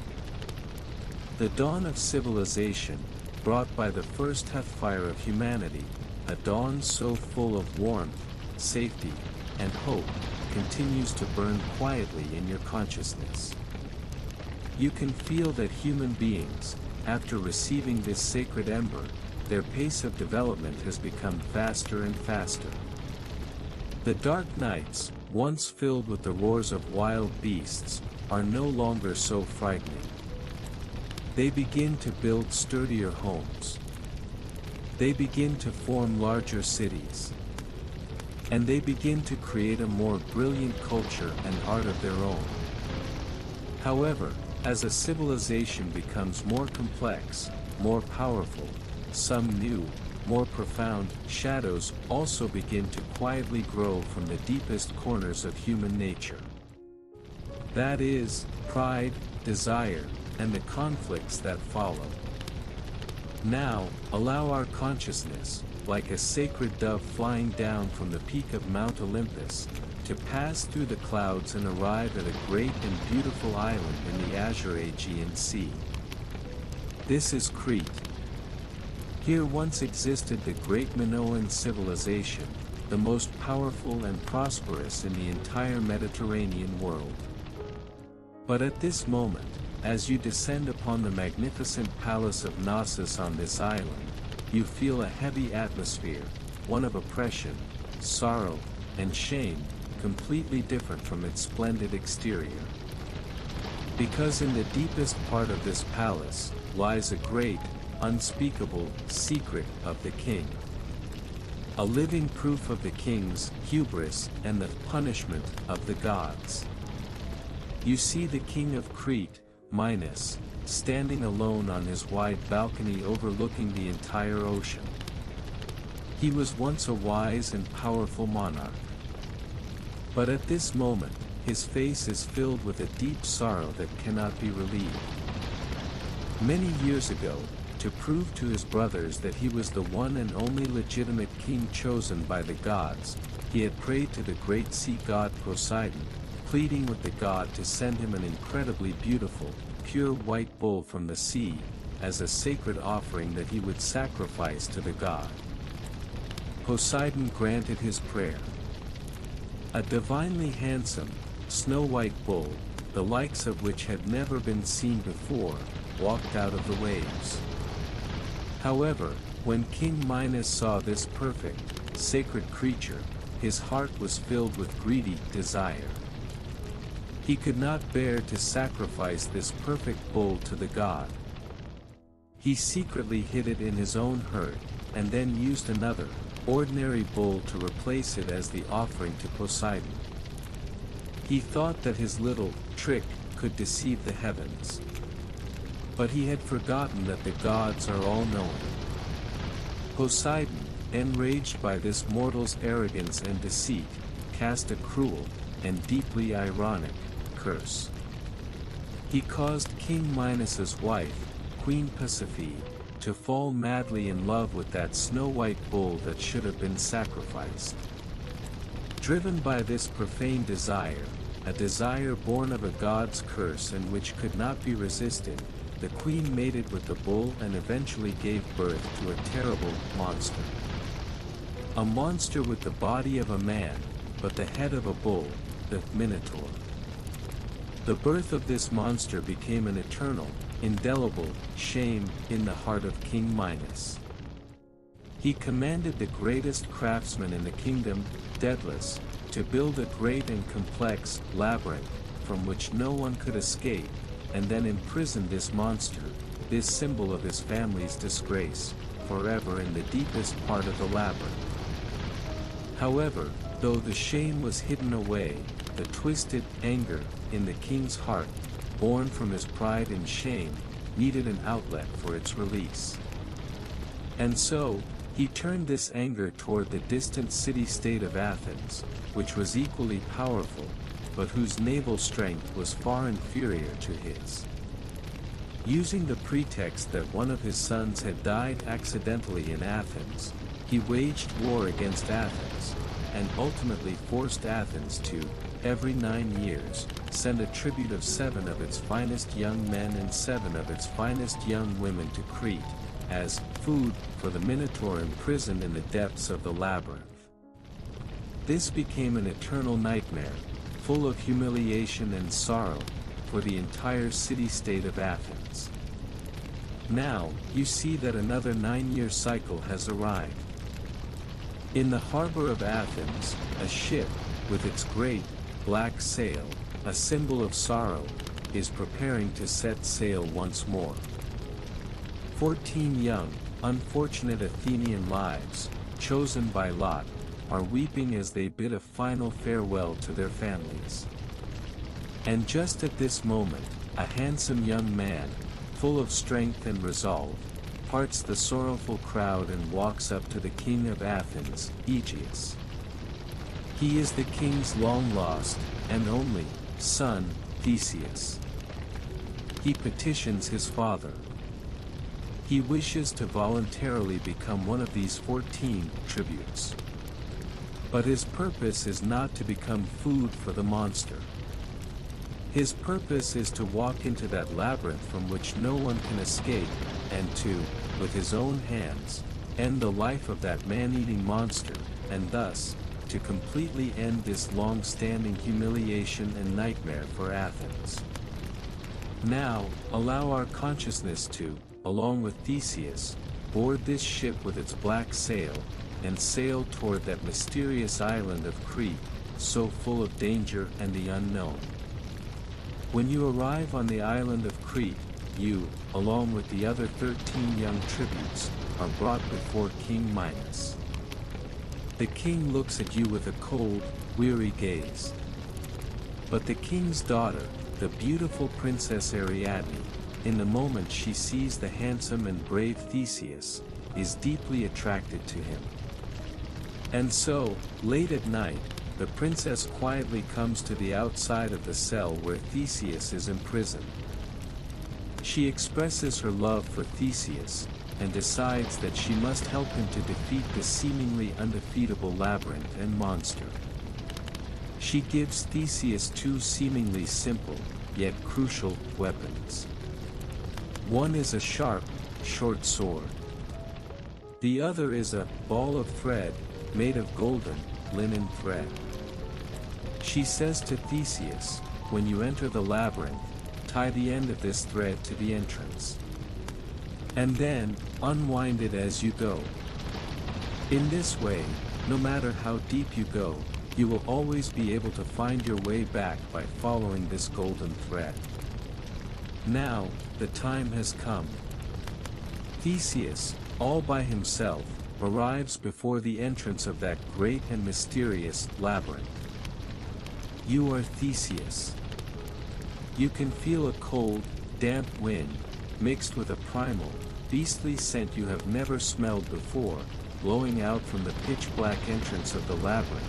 Speaker 1: The dawn of civilization, brought by the first Hethfire of humanity, a dawn so full of warmth, safety, and hope, continues to burn quietly in your consciousness. You can feel that human beings, after receiving this sacred ember, their pace of development has become faster and faster. The dark nights, once filled with the roars of wild beasts, are no longer so frightening. They begin to build sturdier homes. They begin to form larger cities. And they begin to create a more brilliant culture and art of their own. However, as a civilization becomes more complex, more powerful, some new, more profound shadows also begin to quietly grow from the deepest corners of human nature. That is, pride, desire, and the conflicts that follow. Now, allow our consciousness, like a sacred dove flying down from the peak of Mount Olympus, to pass through the clouds and arrive at a great and beautiful island in the azure Aegean Sea. This is Crete. Here once existed the great Minoan civilization, the most powerful and prosperous in the entire Mediterranean world. But at this moment, as you descend upon the magnificent palace of Knossos on this island, you feel a heavy atmosphere, one of oppression, sorrow, and shame, completely different from its splendid exterior. Because in the deepest part of this palace, lies a great, unspeakable secret of the king. A living proof of the king's hubris and the punishment of the gods. You see the king of Crete, Minos, standing alone on his wide balcony overlooking the entire ocean. He was once a wise and powerful monarch. But at this moment, his face is filled with a deep sorrow that cannot be relieved. Many years ago, to prove to his brothers that he was the one and only legitimate king chosen by the gods, he had prayed to the great sea god Poseidon, pleading with the god to send him an incredibly beautiful, pure white bull from the sea, as a sacred offering that he would sacrifice to the god. Poseidon granted his prayer. A divinely handsome, snow-white bull, the likes of which had never been seen before, walked out of the waves. However, when King Minos saw this perfect, sacred creature, his heart was filled with greedy desire. He could not bear to sacrifice this perfect bull to the god. He secretly hid it in his own herd, and then used another, ordinary bull to replace it as the offering to Poseidon. He thought that his little trick could deceive the heavens. But he had forgotten that the gods are all-knowing. Poseidon, enraged by this mortal's arrogance and deceit, cast a cruel, and deeply ironic, curse. He caused King Minos's wife, Queen Pasiphae, to fall madly in love with that snow-white bull that should have been sacrificed. Driven by this profane desire, a desire born of a god's curse and which could not be resisted, the queen mated with the bull and eventually gave birth to a terrible monster. A monster with the body of a man, but the head of a bull, the Minotaur. The birth of this monster became an eternal, indelible shame in the heart of King Minos. He commanded the greatest craftsman in the kingdom, Daedalus, to build a great and complex labyrinth, from which no one could escape, and then imprisoned this monster, this symbol of his family's disgrace, forever in the deepest part of the labyrinth. However, though the shame was hidden away, the twisted anger in the king's heart, born from his pride and shame, needed an outlet for its release. And so, he turned this anger toward the distant city-state of Athens, which was equally powerful, but whose naval strength was far inferior to his. Using the pretext that one of his sons had died accidentally in Athens, he waged war against Athens, and ultimately forced Athens to, every 9 years, send a tribute of 7 of its finest young men and 7 of its finest young women to Crete, as food for the Minotaur imprisoned in the depths of the labyrinth. This became an eternal nightmare, full of humiliation and sorrow, for the entire city-state of Athens. Now, you see that another 9-year cycle has arrived. In the harbor of Athens, a ship, with its great, black sail, a symbol of sorrow, is preparing to set sail once more. 14 young, unfortunate Athenian lives, chosen by lot, are weeping as they bid a final farewell to their families. And just at this moment, a handsome young man, full of strength and resolve, parts the sorrowful crowd and walks up to the king of Athens, Aegeus. He is the king's long-lost, and only, son, Theseus. He petitions his father. He wishes to voluntarily become one of these 14 tributes. But his purpose is not to become food for the monster. His purpose is to walk into that labyrinth from which no one can escape, and to, with his own hands, end the life of that man-eating monster, and thus, to completely end this long-standing humiliation and nightmare for Athens. Now, allow our consciousness to, along with Theseus, board this ship with its black sail, and sail toward that mysterious island of Crete, so full of danger and the unknown. When you arrive on the island of Crete, you, along with the other 13 young tributes, are brought before King Minos. The king looks at you with a cold, weary gaze. But the king's daughter, the beautiful Princess Ariadne, in the moment she sees the handsome and brave Theseus, is deeply attracted to him. And so, late at night, the princess quietly comes to the outside of the cell where Theseus is imprisoned. She expresses her love for Theseus, and decides that she must help him to defeat the seemingly undefeatable labyrinth and monster. She gives Theseus 2 seemingly simple, yet crucial, weapons. One is a sharp, short sword. The other is a ball of thread, made of golden, linen thread. She says to Theseus, when you enter the labyrinth, tie the end of this thread to the entrance. And then, unwind it as you go. In this way, no matter how deep you go, you will always be able to find your way back by following this golden thread. Now, the time has come. Theseus, all by himself, arrives before the entrance of that great and mysterious labyrinth. You are Theseus. You can feel a cold, damp wind, mixed with a primal, beastly scent you have never smelled before, blowing out from the pitch-black entrance of the labyrinth,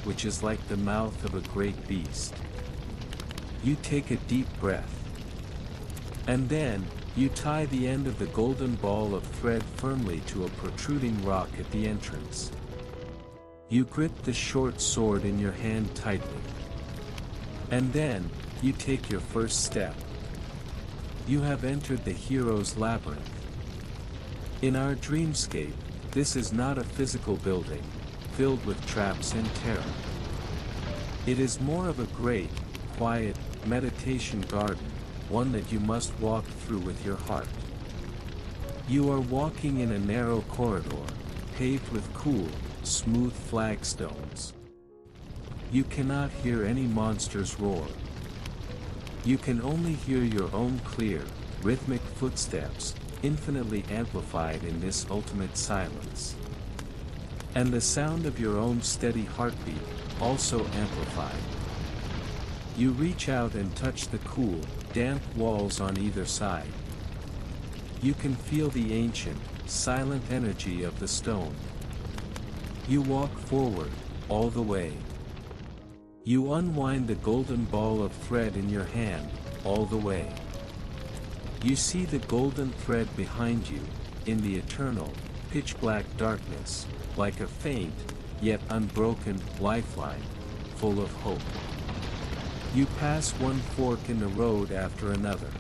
Speaker 1: which is like the mouth of a great beast. You take a deep breath. And then, you tie the end of the golden ball of thread firmly to a protruding rock at the entrance. You grip the short sword in your hand tightly. And then, you take your first step. You have entered the hero's labyrinth. In our dreamscape, this is not a physical building, filled with traps and terror. It is more of a great, quiet, meditation garden, one that you must walk through with your heart. You are walking in a narrow corridor, paved with cool, smooth flagstones. You cannot hear any monster's roar. You can only hear your own clear, rhythmic footsteps, infinitely amplified in this ultimate silence. And the sound of your own steady heartbeat, also amplified. You reach out and touch the cool, damp walls on either side. You can feel the ancient, silent energy of the stone. You walk forward, all the way. You unwind the golden ball of thread in your hand, all the way. You see the golden thread behind you, in the eternal, pitch-black darkness, like a faint, yet unbroken, lifeline, full of hope. You pass one fork in the road after another.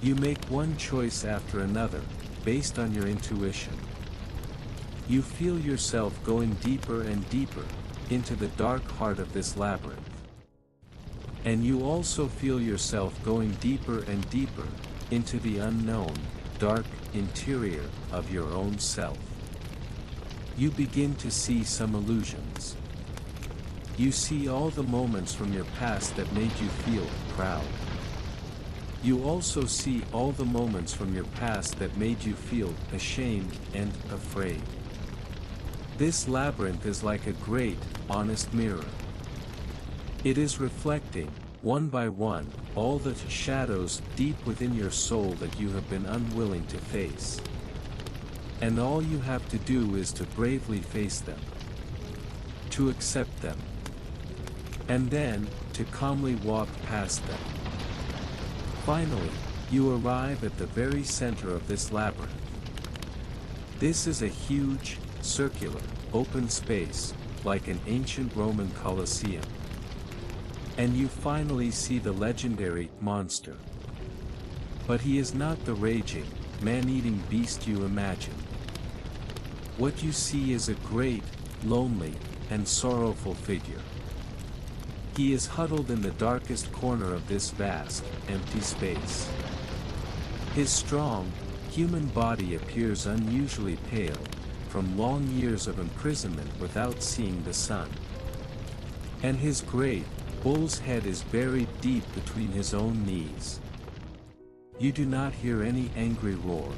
Speaker 1: You make one choice after another, based on your intuition. You feel yourself going deeper and deeper, into the dark heart of this labyrinth. And you also feel yourself going deeper and deeper, into the unknown, dark interior of your own self. You begin to see some illusions. You see all the moments from your past that made you feel proud. You also see all the moments from your past that made you feel ashamed and afraid. This labyrinth is like a great, honest mirror. It is reflecting, one by one, all the shadows deep within your soul that you have been unwilling to face. And all you have to do is to bravely face them. To accept them. And then, to calmly walk past them. Finally, you arrive at the very center of this labyrinth. This is a huge, circular, open space, like an ancient Roman Colosseum. And you finally see the legendary monster. But he is not the raging, man-eating beast you imagined. What you see is a great, lonely, and sorrowful figure. He is huddled in the darkest corner of this vast, empty space. His strong, human body appears unusually pale, from long years of imprisonment without seeing the sun. And his great, bull's head is buried deep between his own knees. You do not hear any angry roar.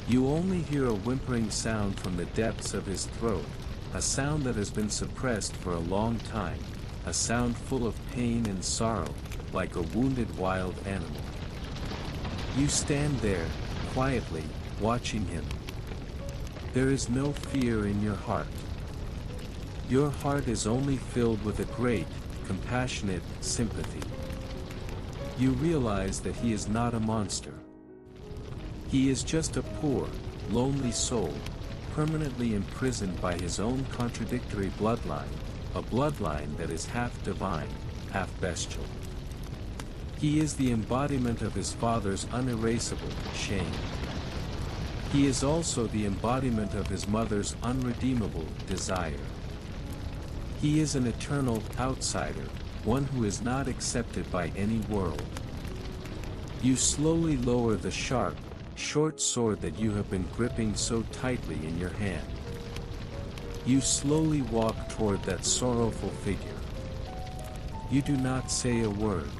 Speaker 1: You only hear a whimpering sound from the depths of his throat, a sound that has been suppressed for a long time, a sound full of pain and sorrow, like a wounded wild animal. You stand there, quietly, watching him. There is no fear in your heart. Your heart is only filled with a great, compassionate sympathy. You realize that he is not a monster. He is just a poor, lonely soul, permanently imprisoned by his own contradictory bloodline, a bloodline that is half divine, half bestial. He is the embodiment of his father's unerasable shame. He is also the embodiment of his mother's unredeemable desire. He is an eternal outsider, one who is not accepted by any world. You slowly lower the sharp, short sword that you have been gripping so tightly in your hand. You slowly walk toward that sorrowful figure. You do not say a word.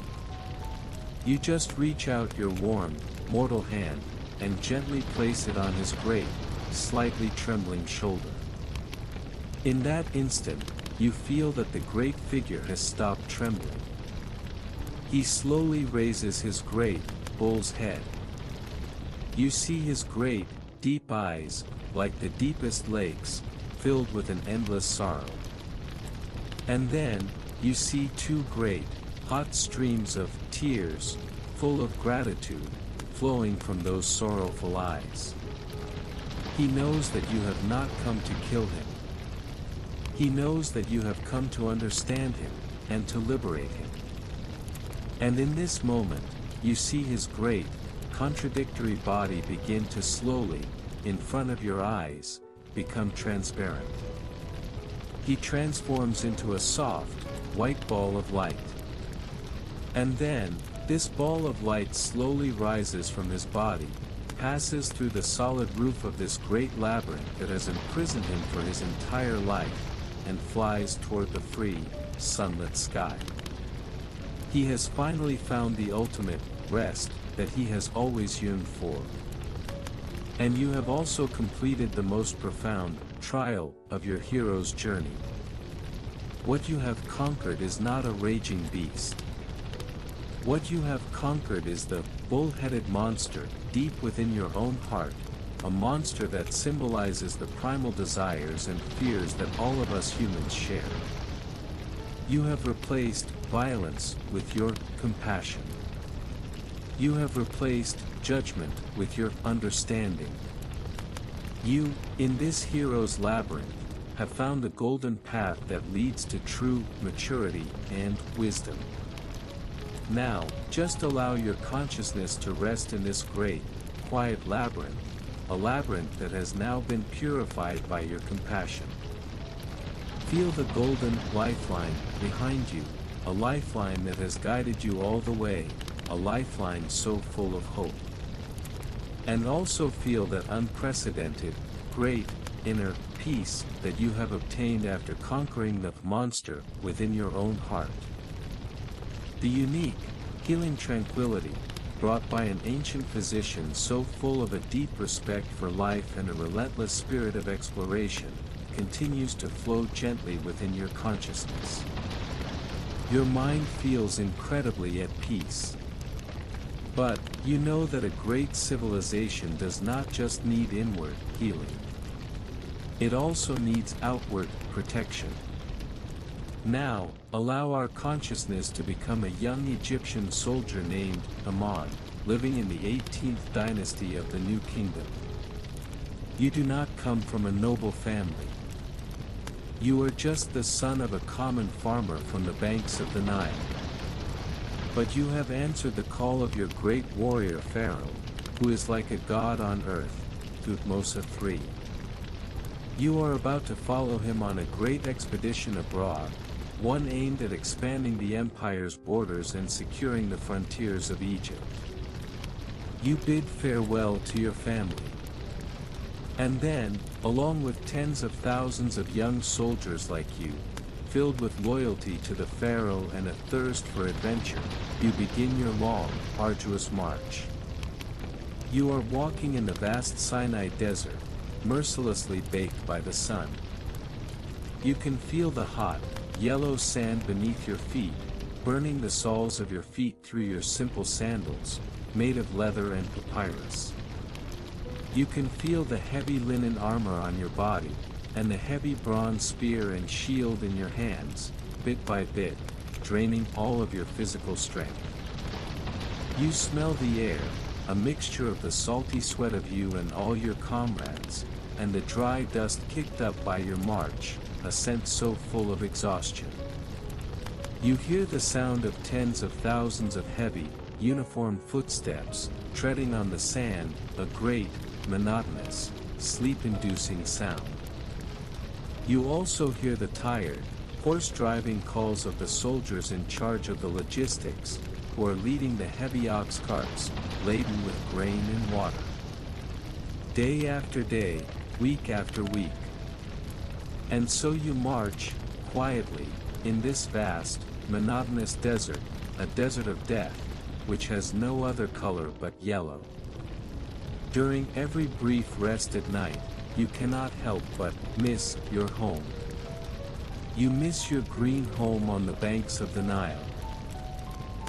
Speaker 1: You just reach out your warm, mortal hand, and gently place it on his great, slightly trembling shoulder. In that instant, you feel that the great figure has stopped trembling. He slowly raises his great, bull's head. You see his great, deep eyes, like the deepest lakes, filled with an endless sorrow. And then, you see two great, hot streams of tears, full of gratitude, flowing from those sorrowful eyes. He knows that you have not come to kill him. He knows that you have come to understand him, and to liberate him. And in this moment, you see his great, contradictory body begin to slowly, in front of your eyes, become transparent. He transforms into a soft, white ball of light. And then, this ball of light slowly rises from his body, passes through the solid roof of this great labyrinth that has imprisoned him for his entire life, and flies toward the free, sunlit sky. He has finally found the ultimate rest, that he has always yearned for. And you have also completed the most profound trial of your hero's journey. What you have conquered is not a raging beast. What you have conquered is the bull-headed monster deep within your own heart, a monster that symbolizes the primal desires and fears that all of us humans share. You have replaced violence with your compassion. You have replaced judgment with your understanding. You, in this hero's labyrinth, have found the golden path that leads to true maturity and wisdom. Now, just allow your consciousness to rest in this great, quiet labyrinth, a labyrinth that has now been purified by your compassion. Feel the golden lifeline behind you, a lifeline that has guided you all the way, a lifeline so full of hope. And also feel that unprecedented, great, inner peace that you have obtained after conquering the monster within your own heart. The unique, healing tranquility, brought by an ancient physician so full of a deep respect for life and a relentless spirit of exploration, continues to flow gently within your consciousness. Your mind feels incredibly at peace. But, you know that a great civilization does not just need inward healing. It also needs outward protection. Now, allow our consciousness to become a young Egyptian soldier named Amon, living in the 18th dynasty of the New Kingdom. You do not come from a noble family. You are just the son of a common farmer from the banks of the Nile. But you have answered the call of your great warrior Pharaoh, who is like a god on earth, Thutmose III. You are about to follow him on a great expedition abroad, one aimed at expanding the empire's borders and securing the frontiers of Egypt. You bid farewell to your family. And then, along with tens of thousands of young soldiers like you, filled with loyalty to the pharaoh and a thirst for adventure, you begin your long, arduous march. You are walking in the vast Sinai desert, mercilessly baked by the sun. You can feel the hot, yellow sand beneath your feet, burning the soles of your feet through your simple sandals, made of leather and papyrus. You can feel the heavy linen armor on your body, and the heavy bronze spear and shield in your hands, bit by bit, draining all of your physical strength. You smell the air, a mixture of the salty sweat of you and all your comrades, and the dry dust kicked up by your march, a scent so full of exhaustion. You hear the sound of tens of thousands of heavy, uniform footsteps, treading on the sand, a great, monotonous, sleep-inducing sound. You also hear the tired, horse-driving calls of the soldiers in charge of the logistics, who are leading the heavy ox carts, laden with grain and water. Day after day, week after week. And so you march, quietly, in this vast, monotonous desert, a desert of death, which has no other color but yellow. During every brief rest at night, you cannot help but miss your home. You miss your green home on the banks of the Nile.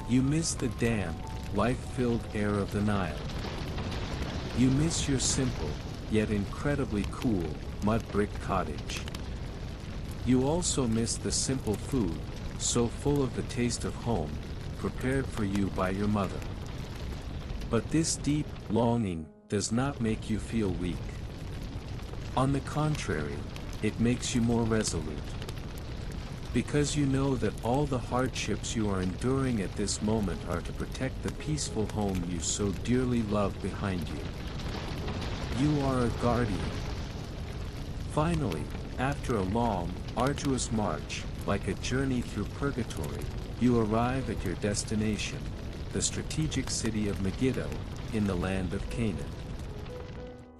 Speaker 1: You miss the damp, life-filled air of the Nile. You miss your simple, yet incredibly cool, mud brick cottage. You also miss the simple food, so full of the taste of home, prepared for you by your mother. But this deep longing does not make you feel weak. On the contrary, it makes you more resolute. Because you know that all the hardships you are enduring at this moment are to protect the peaceful home you so dearly love behind you. You are a guardian. Finally, after a long, arduous march, like a journey through purgatory, you arrive at your destination, the strategic city of Megiddo, in the land of Canaan.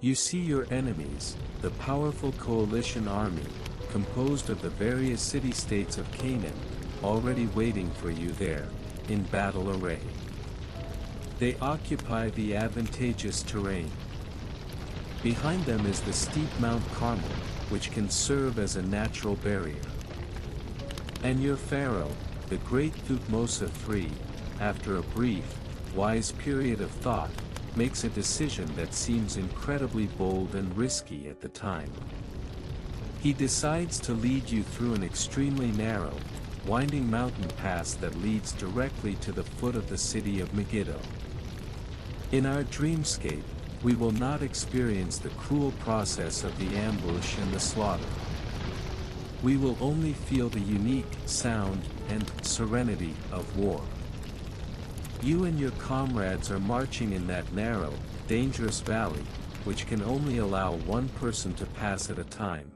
Speaker 1: You see your enemies, the powerful coalition army, composed of the various city-states of Canaan, already waiting for you there, in battle array. They occupy the advantageous terrain. Behind them is the steep Mount Carmel, which can serve as a natural barrier. And your pharaoh, the great Thutmose III, after a brief, wise period of thought, makes a decision that seems incredibly bold and risky at the time. He decides to lead you through an extremely narrow, winding mountain pass that leads directly to the foot of the city of Megiddo. In our dreamscape, we will not experience the cruel process of the ambush and the slaughter. We will only feel the unique sound and serenity of war. You and your comrades are marching in that narrow, dangerous valley, which can only allow one person to pass at a time.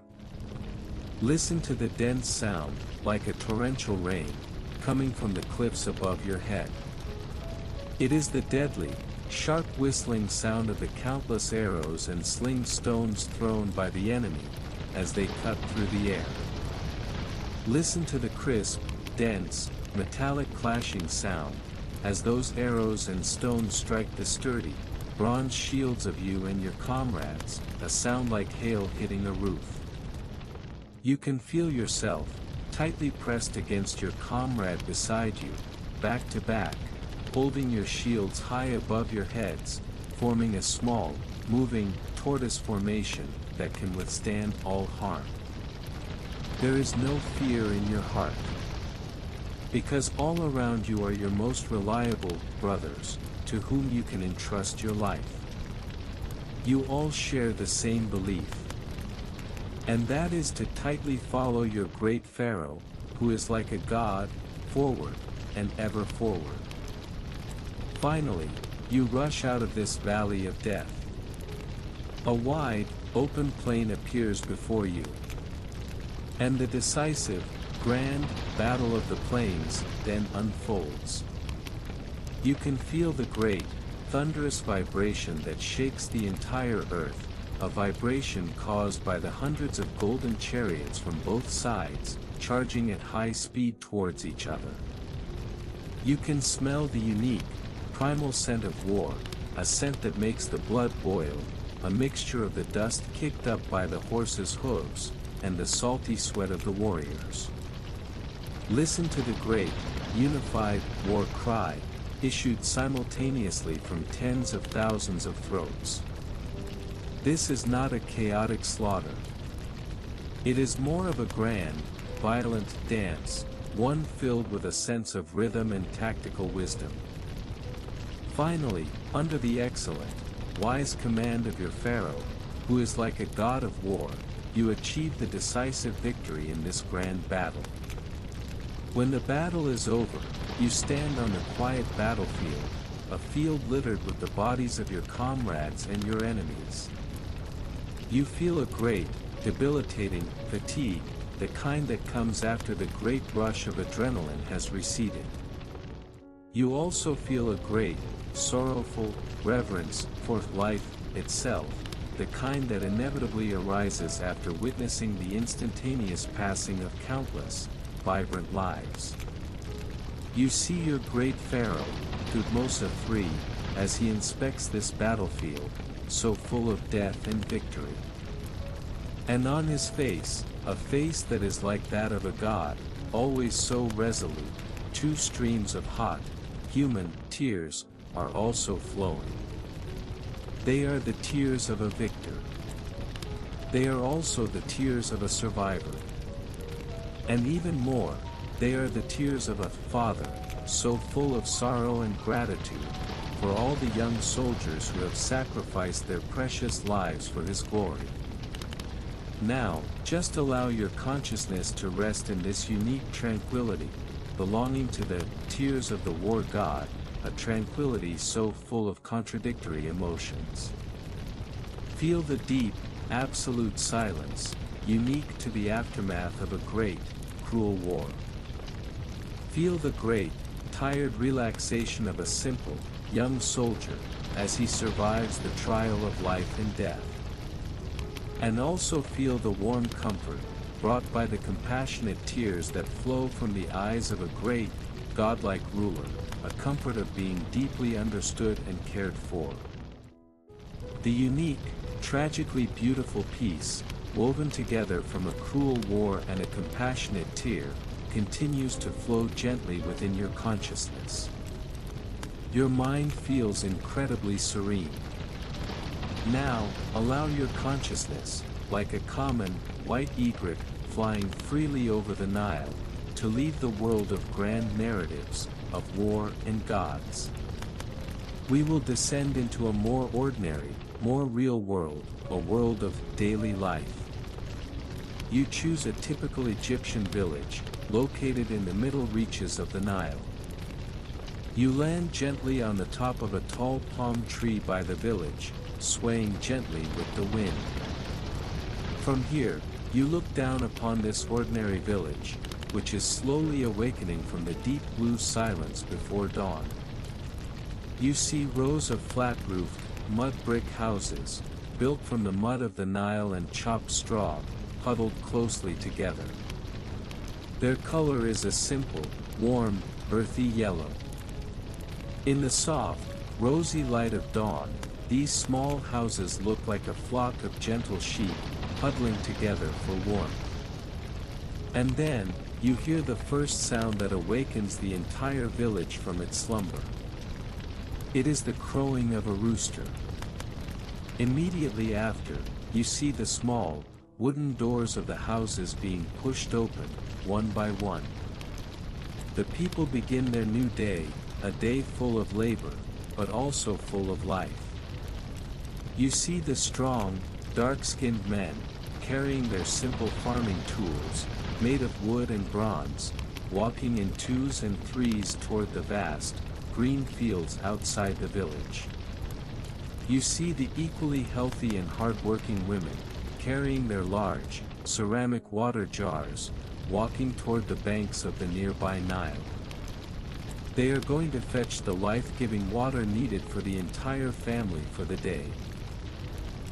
Speaker 1: Listen to the dense sound, like a torrential rain, coming from the cliffs above your head. It is the deadly, sharp whistling sound of the countless arrows and sling stones thrown by the enemy, as they cut through the air. Listen to the crisp, dense, metallic clashing sound, as those arrows and stones strike the sturdy, bronze shields of you and your comrades, a sound like hail hitting a roof. You can feel yourself, tightly pressed against your comrade beside you, back to back, holding your shields high above your heads, forming a small, moving, tortoise formation that can withstand all harm. There is no fear in your heart. Because all around you are your most reliable brothers, to whom you can entrust your life. You all share the same belief. And that is to tightly follow your great Pharaoh, who is like a god, forward, and ever forward. Finally, you rush out of this valley of death. A wide, open plain appears before you. And the decisive, grand battle of the plains then unfolds. You can feel the great, thunderous vibration that shakes the entire earth, a vibration caused by the hundreds of golden chariots from both sides, charging at high speed towards each other. You can smell the unique, primal scent of war, a scent that makes the blood boil, a mixture of the dust kicked up by the horses' hooves, and the salty sweat of the warriors. Listen to the great, unified war cry, issued simultaneously from tens of thousands of throats. This is not a chaotic slaughter. It is more of a grand, violent dance, one filled with a sense of rhythm and tactical wisdom. Finally, under the excellent, wise command of your Pharaoh, who is like a god of war, you achieve the decisive victory in this grand battle. When the battle is over, you stand on the quiet battlefield, a field littered with the bodies of your comrades and your enemies. You feel a great, debilitating fatigue, the kind that comes after the great rush of adrenaline has receded. You also feel a great, sorrowful reverence for life itself, the kind that inevitably arises after witnessing the instantaneous passing of countless, vibrant lives. You see your great Pharaoh, Thutmose III, as he inspects this battlefield, so full of death and victory. And on his face, a face that is like that of a god, always so resolute, two streams of hot, human tears are also flowing. They are the tears of a victor. They are also the tears of a survivor. And even more, they are the tears of a father, so full of sorrow and gratitude, for all the young soldiers who have sacrificed their precious lives for his glory. Now, just allow your consciousness to rest in this unique tranquility, belonging to the tears of the war god, a tranquility so full of contradictory emotions. Feel the deep, absolute silence, unique to the aftermath of a great, cruel war. Feel the great, tired relaxation of a simple, young soldier, as he survives the trial of life and death. And also feel the warm comfort, brought by the compassionate tears that flow from the eyes of a great, godlike ruler, a comfort of being deeply understood and cared for. The unique, tragically beautiful peace, woven together from a cruel war and a compassionate tear, continues to flow gently within your consciousness. Your mind feels incredibly serene. Now, allow your consciousness, like a common, white egret, flying freely over the Nile, to leave the world of grand narratives, of war and gods. We will descend into a more ordinary, more real world, a world of daily life. You choose a typical Egyptian village, located in the middle reaches of the Nile. You land gently on the top of a tall palm tree by the village, swaying gently with the wind. From here, you look down upon this ordinary village, which is slowly awakening from the deep blue silence before dawn. You see rows of flat-roofed, mud brick houses, built from the mud of the Nile and chopped straw, huddled closely together. Their color is a simple, warm, earthy yellow. In the soft, rosy light of dawn, these small houses look like a flock of gentle sheep, huddling together for warmth. And then, you hear the first sound that awakens the entire village from its slumber. It is the crowing of a rooster. Immediately after, you see the small, wooden doors of the houses being pushed open, one by one. The people begin their new day, a day full of labor, but also full of life. You see the strong, dark-skinned men, carrying their simple farming tools, made of wood and bronze, walking in twos and threes toward the vast, green fields outside the village. You see the equally healthy and hard-working women, carrying their large, ceramic water jars, walking toward the banks of the nearby Nile. They are going to fetch the life-giving water needed for the entire family for the day.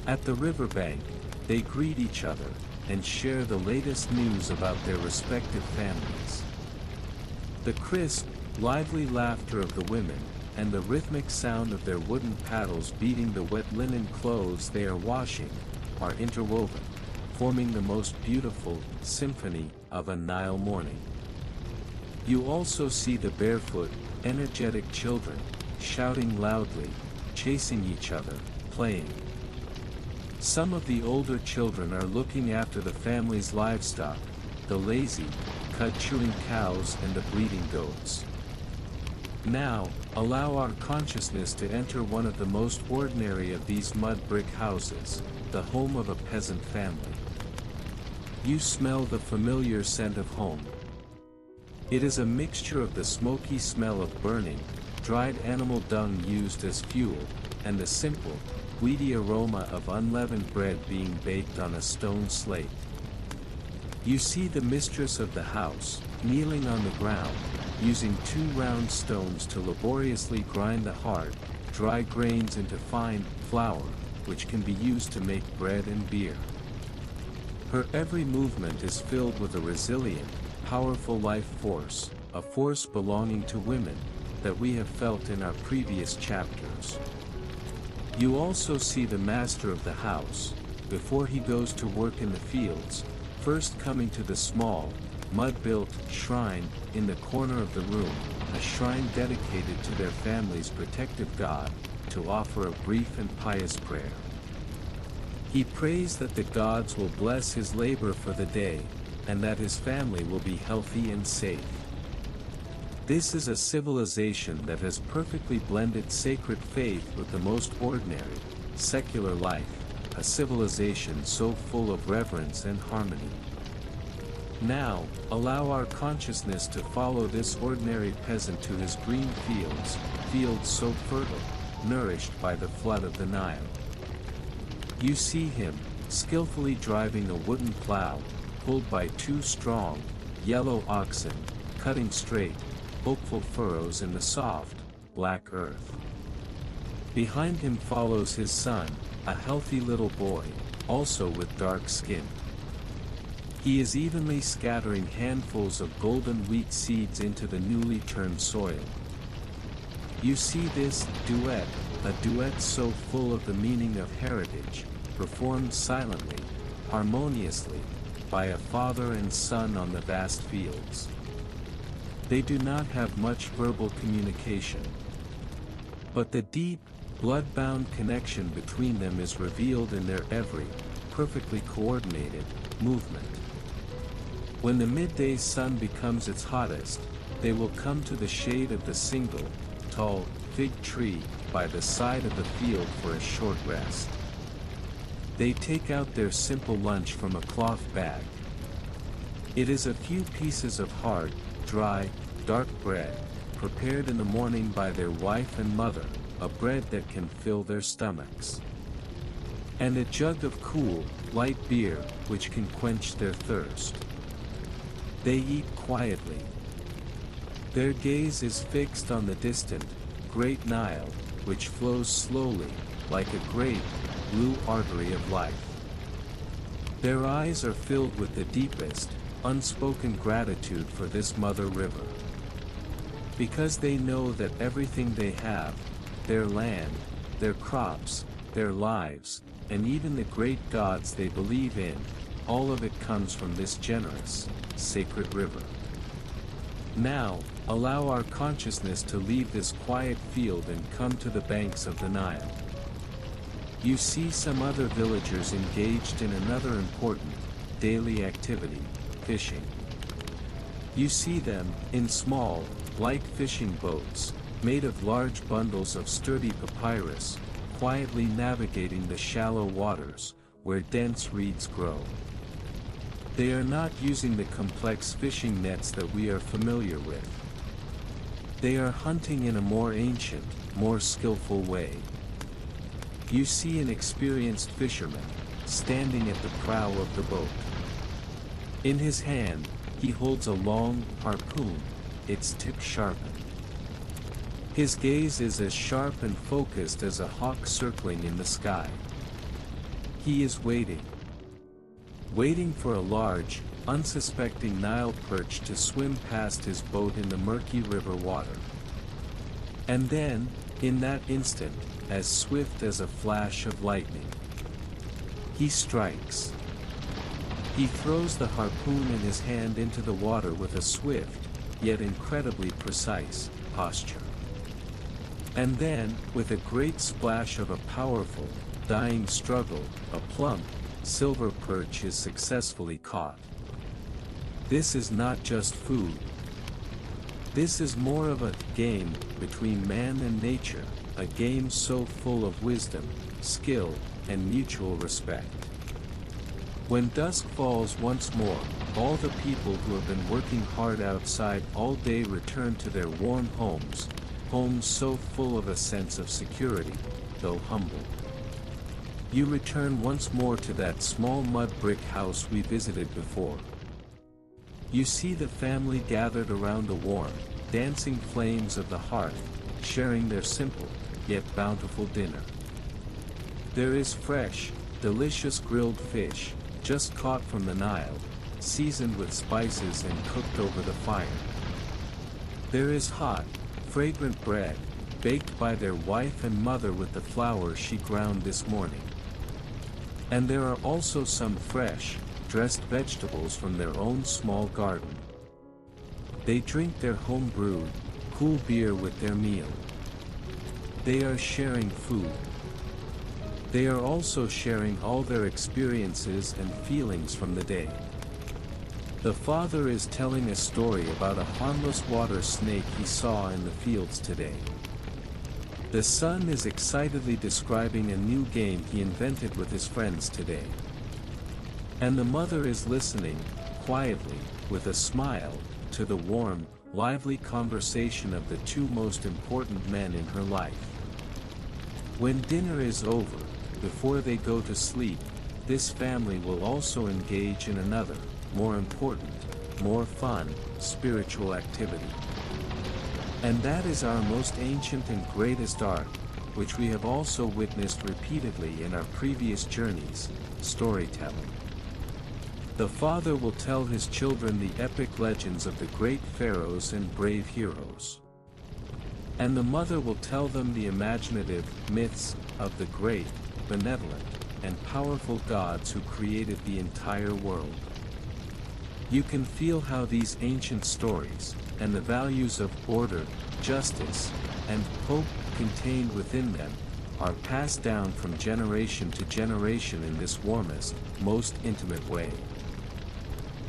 Speaker 1: At the riverbank, they greet each other, and share the latest news about their respective families. The crisp, lively laughter of the women, and the rhythmic sound of their wooden paddles beating the wet linen clothes they are washing, are interwoven, forming the most beautiful symphony of a Nile morning. You also see the barefoot, energetic children, shouting loudly, chasing each other, playing. Some of the older children are looking after the family's livestock, the lazy, cud-chewing cows and the bleating goats. Now, allow our consciousness to enter one of the most ordinary of these mud brick houses, the home of a peasant family. You smell the familiar scent of home. It is a mixture of the smoky smell of burning, dried animal dung used as fuel, and the simple, weedy aroma of unleavened bread being baked on a stone slate. You see the mistress of the house, kneeling on the ground, using 2 round stones to laboriously grind the hard, dry grains into fine flour, which can be used to make bread and beer. Her every movement is filled with a resilient, powerful life force, a force belonging to women, that we have felt in our previous chapters. You also see the master of the house, before he goes to work in the fields, first coming to the small, mud-built shrine in the corner of the room, a shrine dedicated to their family's protective God, to offer a brief and pious prayer. He prays that the gods will bless his labor for the day, and that his family will be healthy and safe. This is a civilization that has perfectly blended sacred faith with the most ordinary, secular life, a civilization so full of reverence and harmony. Now, allow our consciousness to follow this ordinary peasant to his green fields, fields so fertile, nourished by the flood of the Nile. You see him, skillfully driving a wooden plow, pulled by 2 strong, yellow oxen, cutting straight, hopeful furrows in the soft, black earth. Behind him follows his son, a healthy little boy, also with dark skin. He is evenly scattering handfuls of golden wheat seeds into the newly turned soil. You see this duet, a duet so full of the meaning of heritage, performed silently, harmoniously, by a father and son on the vast fields. They do not have much verbal communication. But the deep, blood-bound connection between them is revealed in their every, perfectly coordinated, movement. When the midday sun becomes its hottest, they will come to the shade of the single, tall, fig tree, by the side of the field for a short rest. They take out their simple lunch from a cloth bag. It is a few pieces of hard, dry, dark bread, prepared in the morning by their wife and mother, a bread that can fill their stomachs. And a jug of cool, light beer, which can quench their thirst. They eat quietly. Their gaze is fixed on the distant, great Nile, which flows slowly, like a great, blue artery of life. Their eyes are filled with the deepest, unspoken gratitude for this mother river. Because they know that everything they have, their land, their crops, their lives, and even the great gods they believe in, all of it comes from this generous, sacred river. Now, allow our consciousness to leave this quiet field and come to the banks of the Nile. You see some other villagers engaged in another important, daily activity, fishing. You see them, in small, light fishing boats, made of large bundles of sturdy papyrus, quietly navigating the shallow waters, where dense reeds grow. They are not using the complex fishing nets that we are familiar with. They are hunting in a more ancient, more skillful way. You see an experienced fisherman, standing at the prow of the boat. In his hand, he holds a long harpoon, its tip sharpened. His gaze is as sharp and focused as a hawk circling in the sky. He is waiting. Waiting for a large, unsuspecting Nile perch to swim past his boat in the murky river water. And then, in that instant, as swift as a flash of lightning, he strikes. He throws the harpoon in his hand into the water with a swift, yet incredibly precise, posture. And then, with a great splash of a powerful, dying struggle, a plump, silver perch is successfully caught. This is not just food. This is more of a game between man and nature, a game so full of wisdom, skill, and mutual respect. When dusk falls once more, all the people who have been working hard outside all day return to their warm homes, homes so full of a sense of security, though humble. You return once more to that small mud brick house we visited before. You see the family gathered around the warm, dancing flames of the hearth, sharing their simple, yet bountiful dinner. There is fresh, delicious grilled fish, just caught from the Nile, seasoned with spices and cooked over the fire. There is hot, fragrant bread, baked by their wife and mother with the flour she ground this morning. And there are also some fresh, dressed vegetables from their own small garden. They drink their home-brewed, cool beer with their meal. They are sharing food. They are also sharing all their experiences and feelings from the day. The father is telling a story about a harmless water snake he saw in the fields today. The son is excitedly describing a new game he invented with his friends today. And the mother is listening, quietly, with a smile, to the warm, lively conversation of the two most important men in her life. When dinner is over, before they go to sleep, this family will also engage in another, more important, more fun, spiritual activity. And that is our most ancient and greatest art, which we have also witnessed repeatedly in our previous journeys, storytelling. The father will tell his children the epic legends of the great pharaohs and brave heroes. And the mother will tell them the imaginative myths of the great, benevolent, and powerful gods who created the entire world. You can feel how these ancient stories, and the values of order, justice, and hope contained within them, are passed down from generation to generation in this warmest, most intimate way.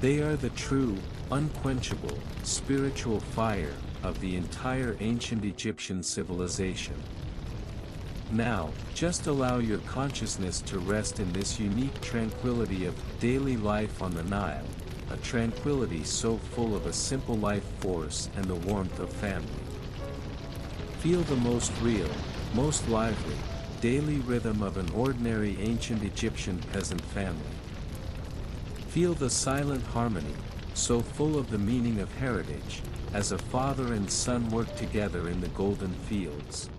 Speaker 1: They are the true, unquenchable, spiritual fire of the entire ancient Egyptian civilization. Now, just allow your consciousness to rest in this unique tranquility of daily life on the Nile, a tranquility so full of a simple life force and the warmth of family. Feel the most real, most lively, daily rhythm of an ordinary ancient Egyptian peasant family. Feel the silent harmony, so full of the meaning of heritage, as a father and son work together in the golden fields.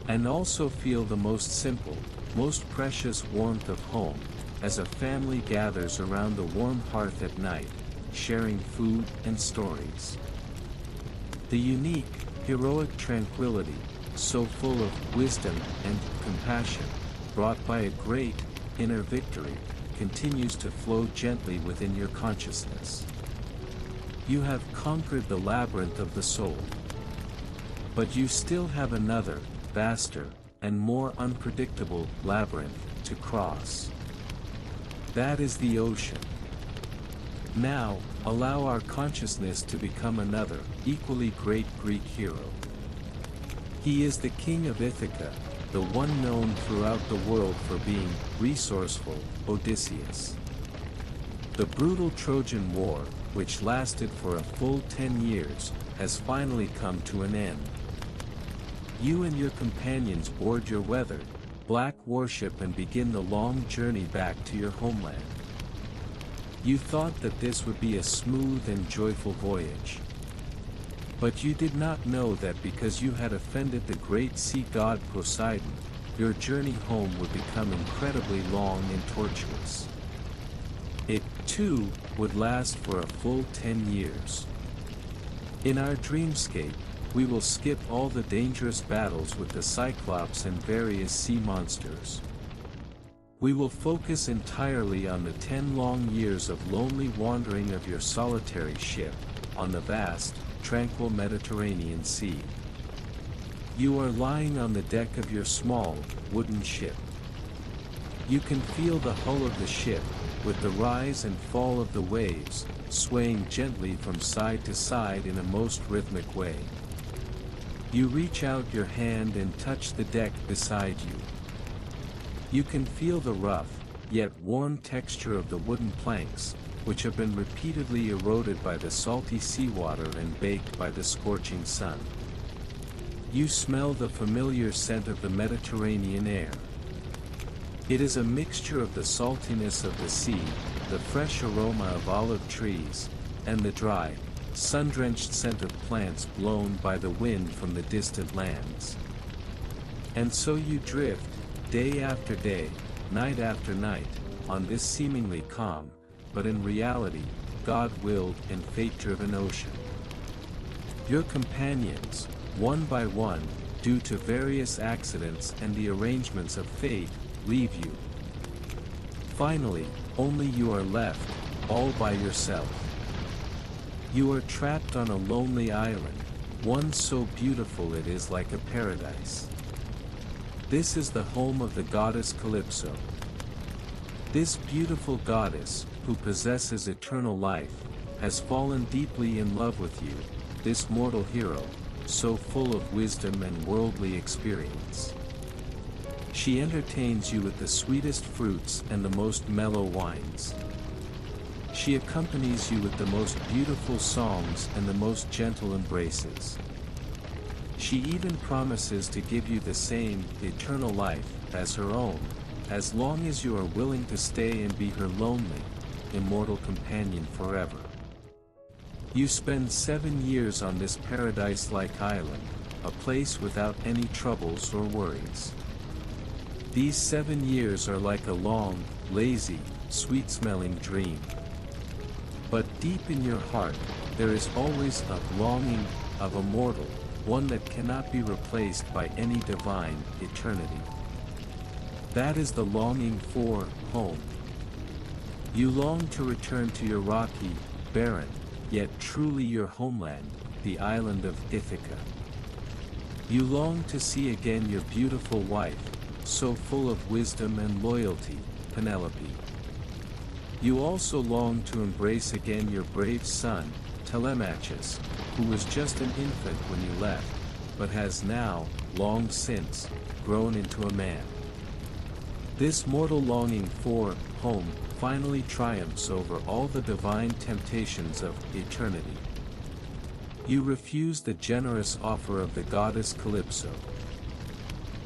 Speaker 1: And also feel the most simple, most precious warmth of home, as a family gathers around the warm hearth at night, sharing food and stories. The unique, heroic tranquility, so full of wisdom and compassion, brought by a great, inner victory, continues to flow gently within your consciousness. You have conquered the labyrinth of the soul. But you still have another, vaster, and more unpredictable labyrinth to cross. That is the ocean. Now, allow our consciousness to become another, equally great Greek hero. He is the king of Ithaca, the one known throughout the world for being resourceful, Odysseus. The brutal Trojan War, which lasted for a full 10 years, has finally come to an end. You and your companions board your weathered, black warship and begin the long journey back to your homeland. You thought that this would be a smooth and joyful voyage. But you did not know that because you had offended the great sea god Poseidon, your journey home would become incredibly long and tortuous. It, too, would last for a full 10 years. In our dreamscape, we will skip all the dangerous battles with the Cyclops and various sea monsters. We will focus entirely on the 10 long years of lonely wandering of your solitary ship, on the vast, tranquil Mediterranean Sea. You are lying on the deck of your small, wooden ship. You can feel the hull of the ship, with the rise and fall of the waves, swaying gently from side to side in a most rhythmic way. You reach out your hand and touch the deck beside you. You can feel the rough, yet warm texture of the wooden planks, which have been repeatedly eroded by the salty seawater and baked by the scorching sun. You smell the familiar scent of the Mediterranean air. It is a mixture of the saltiness of the sea, the fresh aroma of olive trees, and the dry, sun-drenched scent of plants blown by the wind from the distant lands. And so you drift, day after day, night after night, on this seemingly calm, but in reality, God-willed and fate-driven ocean. Your companions, one by one, due to various accidents and the arrangements of fate, leave you. Finally, only you are left, all by yourself. You are trapped on a lonely island, one so beautiful it is like a paradise. This is the home of the goddess Calypso. This beautiful goddess, who possesses eternal life, has fallen deeply in love with you, this mortal hero, so full of wisdom and worldly experience. She entertains you with the sweetest fruits and the most mellow wines. She accompanies you with the most beautiful songs and the most gentle embraces. She even promises to give you the same, eternal life, as her own, as long as you are willing to stay and be her lonely, immortal companion forever. You spend 7 years on this paradise-like island, a place without any troubles or worries. These 7 years are like a long, lazy, sweet-smelling dream. But deep in your heart, there is always a longing of a mortal, one that cannot be replaced by any divine eternity. That is the longing for home. You long to return to your rocky, barren, yet truly your homeland, the island of Ithaca. You long to see again your beautiful wife, so full of wisdom and loyalty, Penelope. You also long to embrace again your brave son, Telemachus, who was just an infant when you left, but has now, long since, grown into a man. This mortal longing for home finally triumphs over all the divine temptations of eternity. You refuse the generous offer of the goddess Calypso.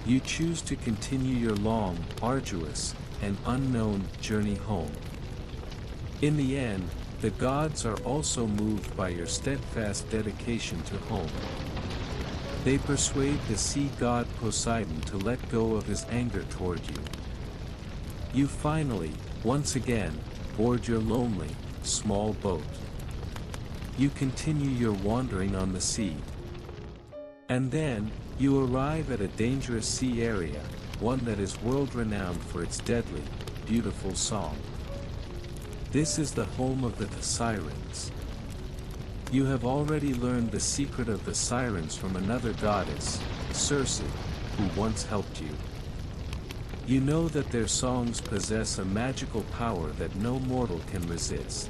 Speaker 1: You choose to continue your long, arduous, and unknown journey home. In the end, the gods are also moved by your steadfast dedication to home. They persuade the sea god Poseidon to let go of his anger toward you. You finally, once again, board your lonely, small boat. You continue your wandering on the sea. And then, you arrive at a dangerous sea area, one that is world-renowned for its deadly, beautiful song. This is the home of the Sirens. You have already learned the secret of the Sirens from another goddess, Circe, who once helped you. You know that their songs possess a magical power that no mortal can resist.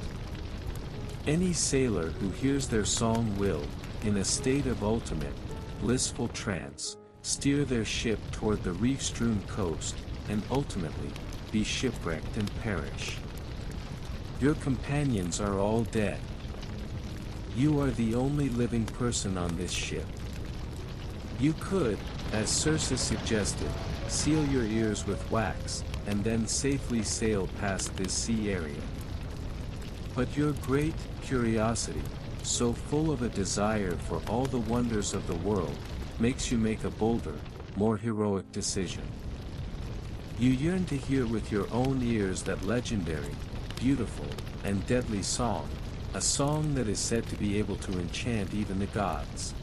Speaker 1: Any sailor who hears their song will, in a state of ultimate, blissful trance, steer their ship toward the reef-strewn coast, and ultimately, be shipwrecked and perish. Your companions are all dead. You are the only living person on this ship. You could, as Circe suggested, seal your ears with wax, and then safely sail past this sea area. But your great curiosity, so full of a desire for all the wonders of the world, makes you make a bolder, more heroic decision. You yearn to hear with your own ears that legendary, beautiful, and deadly song, a song that is said to be able to enchant even the gods.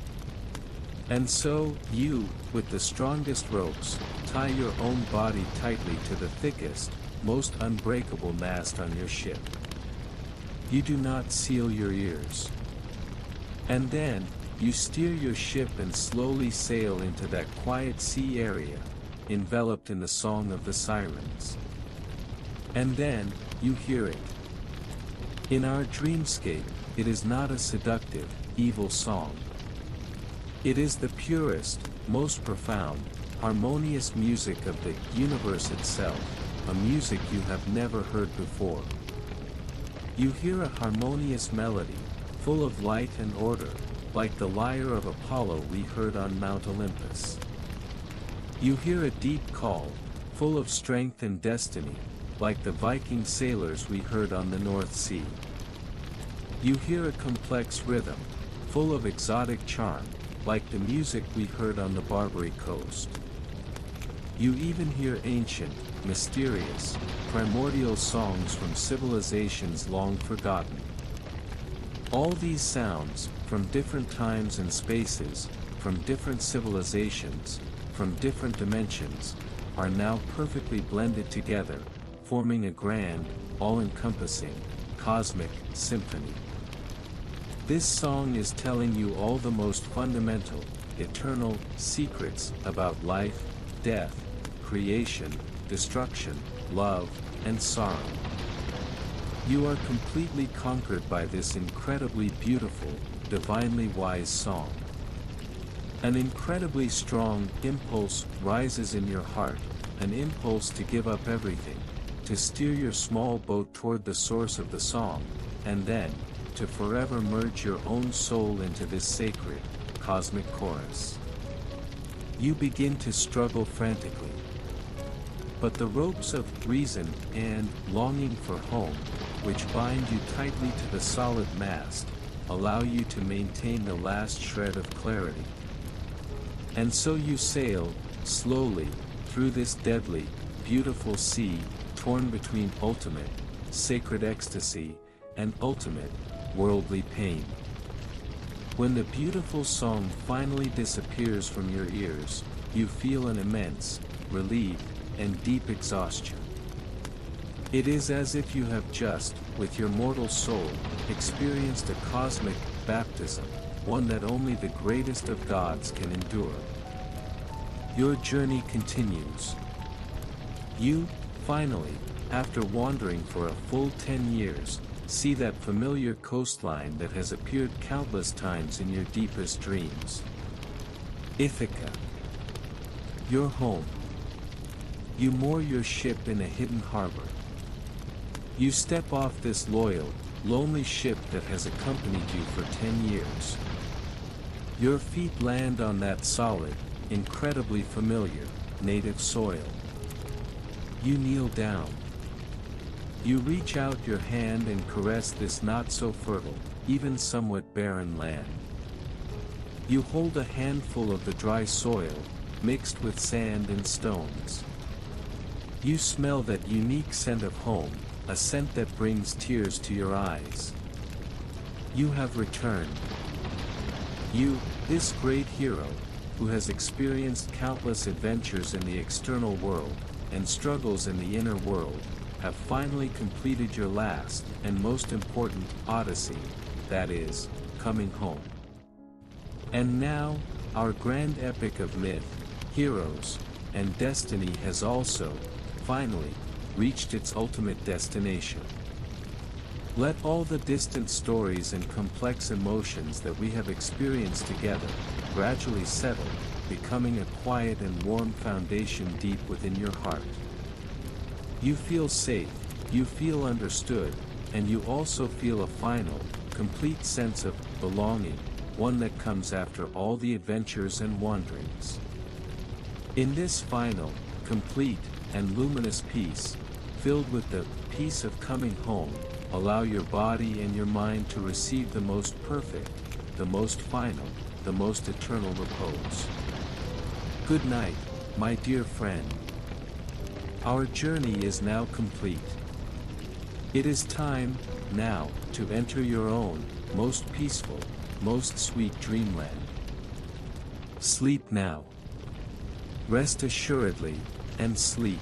Speaker 1: And so, you, with the strongest ropes, tie your own body tightly to the thickest, most unbreakable mast on your ship. You do not seal your ears. And then, you steer your ship and slowly sail into that quiet sea area, enveloped in the song of the Sirens. And then, you hear it. In our dreamscape, it is not a seductive, evil song. It is the purest, most profound, harmonious music of the universe itself, a music you have never heard before. You hear a harmonious melody, full of light and order, like the lyre of Apollo we heard on Mount Olympus. You hear a deep call, full of strength and destiny, like the Viking sailors we heard on the North Sea. You hear a complex rhythm, full of exotic charm, like the music we heard on the Barbary coast. You even hear ancient, mysterious, primordial songs from civilizations long forgotten. All these sounds, from different times and spaces, from different civilizations, from different dimensions, are now perfectly blended together, forming a grand, all-encompassing, cosmic symphony. This song is telling you all the most fundamental, eternal secrets about life, death, creation, destruction, love, and sorrow. You are completely conquered by this incredibly beautiful, divinely wise song. An incredibly strong impulse rises in your heart, an impulse to give up everything, to steer your small boat toward the source of the song, and then, to forever merge your own soul into this sacred, cosmic chorus. You begin to struggle frantically. But the ropes of reason and longing for home, which bind you tightly to the solid mast, allow you to maintain the last shred of clarity. And so you sail, slowly, through this deadly, beautiful sea, torn between ultimate, sacred ecstasy, and ultimate, worldly pain. When the beautiful song finally disappears from your ears, you feel an immense relief and deep exhaustion. It is as if you have just, with your mortal soul, experienced a cosmic baptism, one that only the greatest of gods can endure. Your journey continues. You, finally, after wandering for a full 10 years, see that familiar coastline that has appeared countless times in your deepest dreams. Ithaca. Your home. You moor your ship in a hidden harbor. You step off this loyal, lonely ship that has accompanied you for 10 years. Your feet land on that solid, incredibly familiar, native soil. You kneel down. You reach out your hand and caress this not-so-fertile, even somewhat barren land. You hold a handful of the dry soil, mixed with sand and stones. You smell that unique scent of home, a scent that brings tears to your eyes. You have returned. You, this great hero, who has experienced countless adventures in the external world, and struggles in the inner world, have finally completed your last, and most important, odyssey, that is, coming home. And now, our grand epic of myth, heroes, and destiny has also, finally, reached its ultimate destination. Let all the distant stories and complex emotions that we have experienced together, gradually settle, becoming a quiet and warm foundation deep within your heart. You feel safe, you feel understood, and you also feel a final, complete sense of belonging, one that comes after all the adventures and wanderings. In this final, complete, and luminous peace, filled with the peace of coming home, allow your body and your mind to receive the most perfect, the most final, the most eternal repose. Good night, my dear friend. Our journey is now complete. It is time, now, to enter your own, most peaceful, most sweet dreamland. Sleep now. Rest assuredly, and sleep.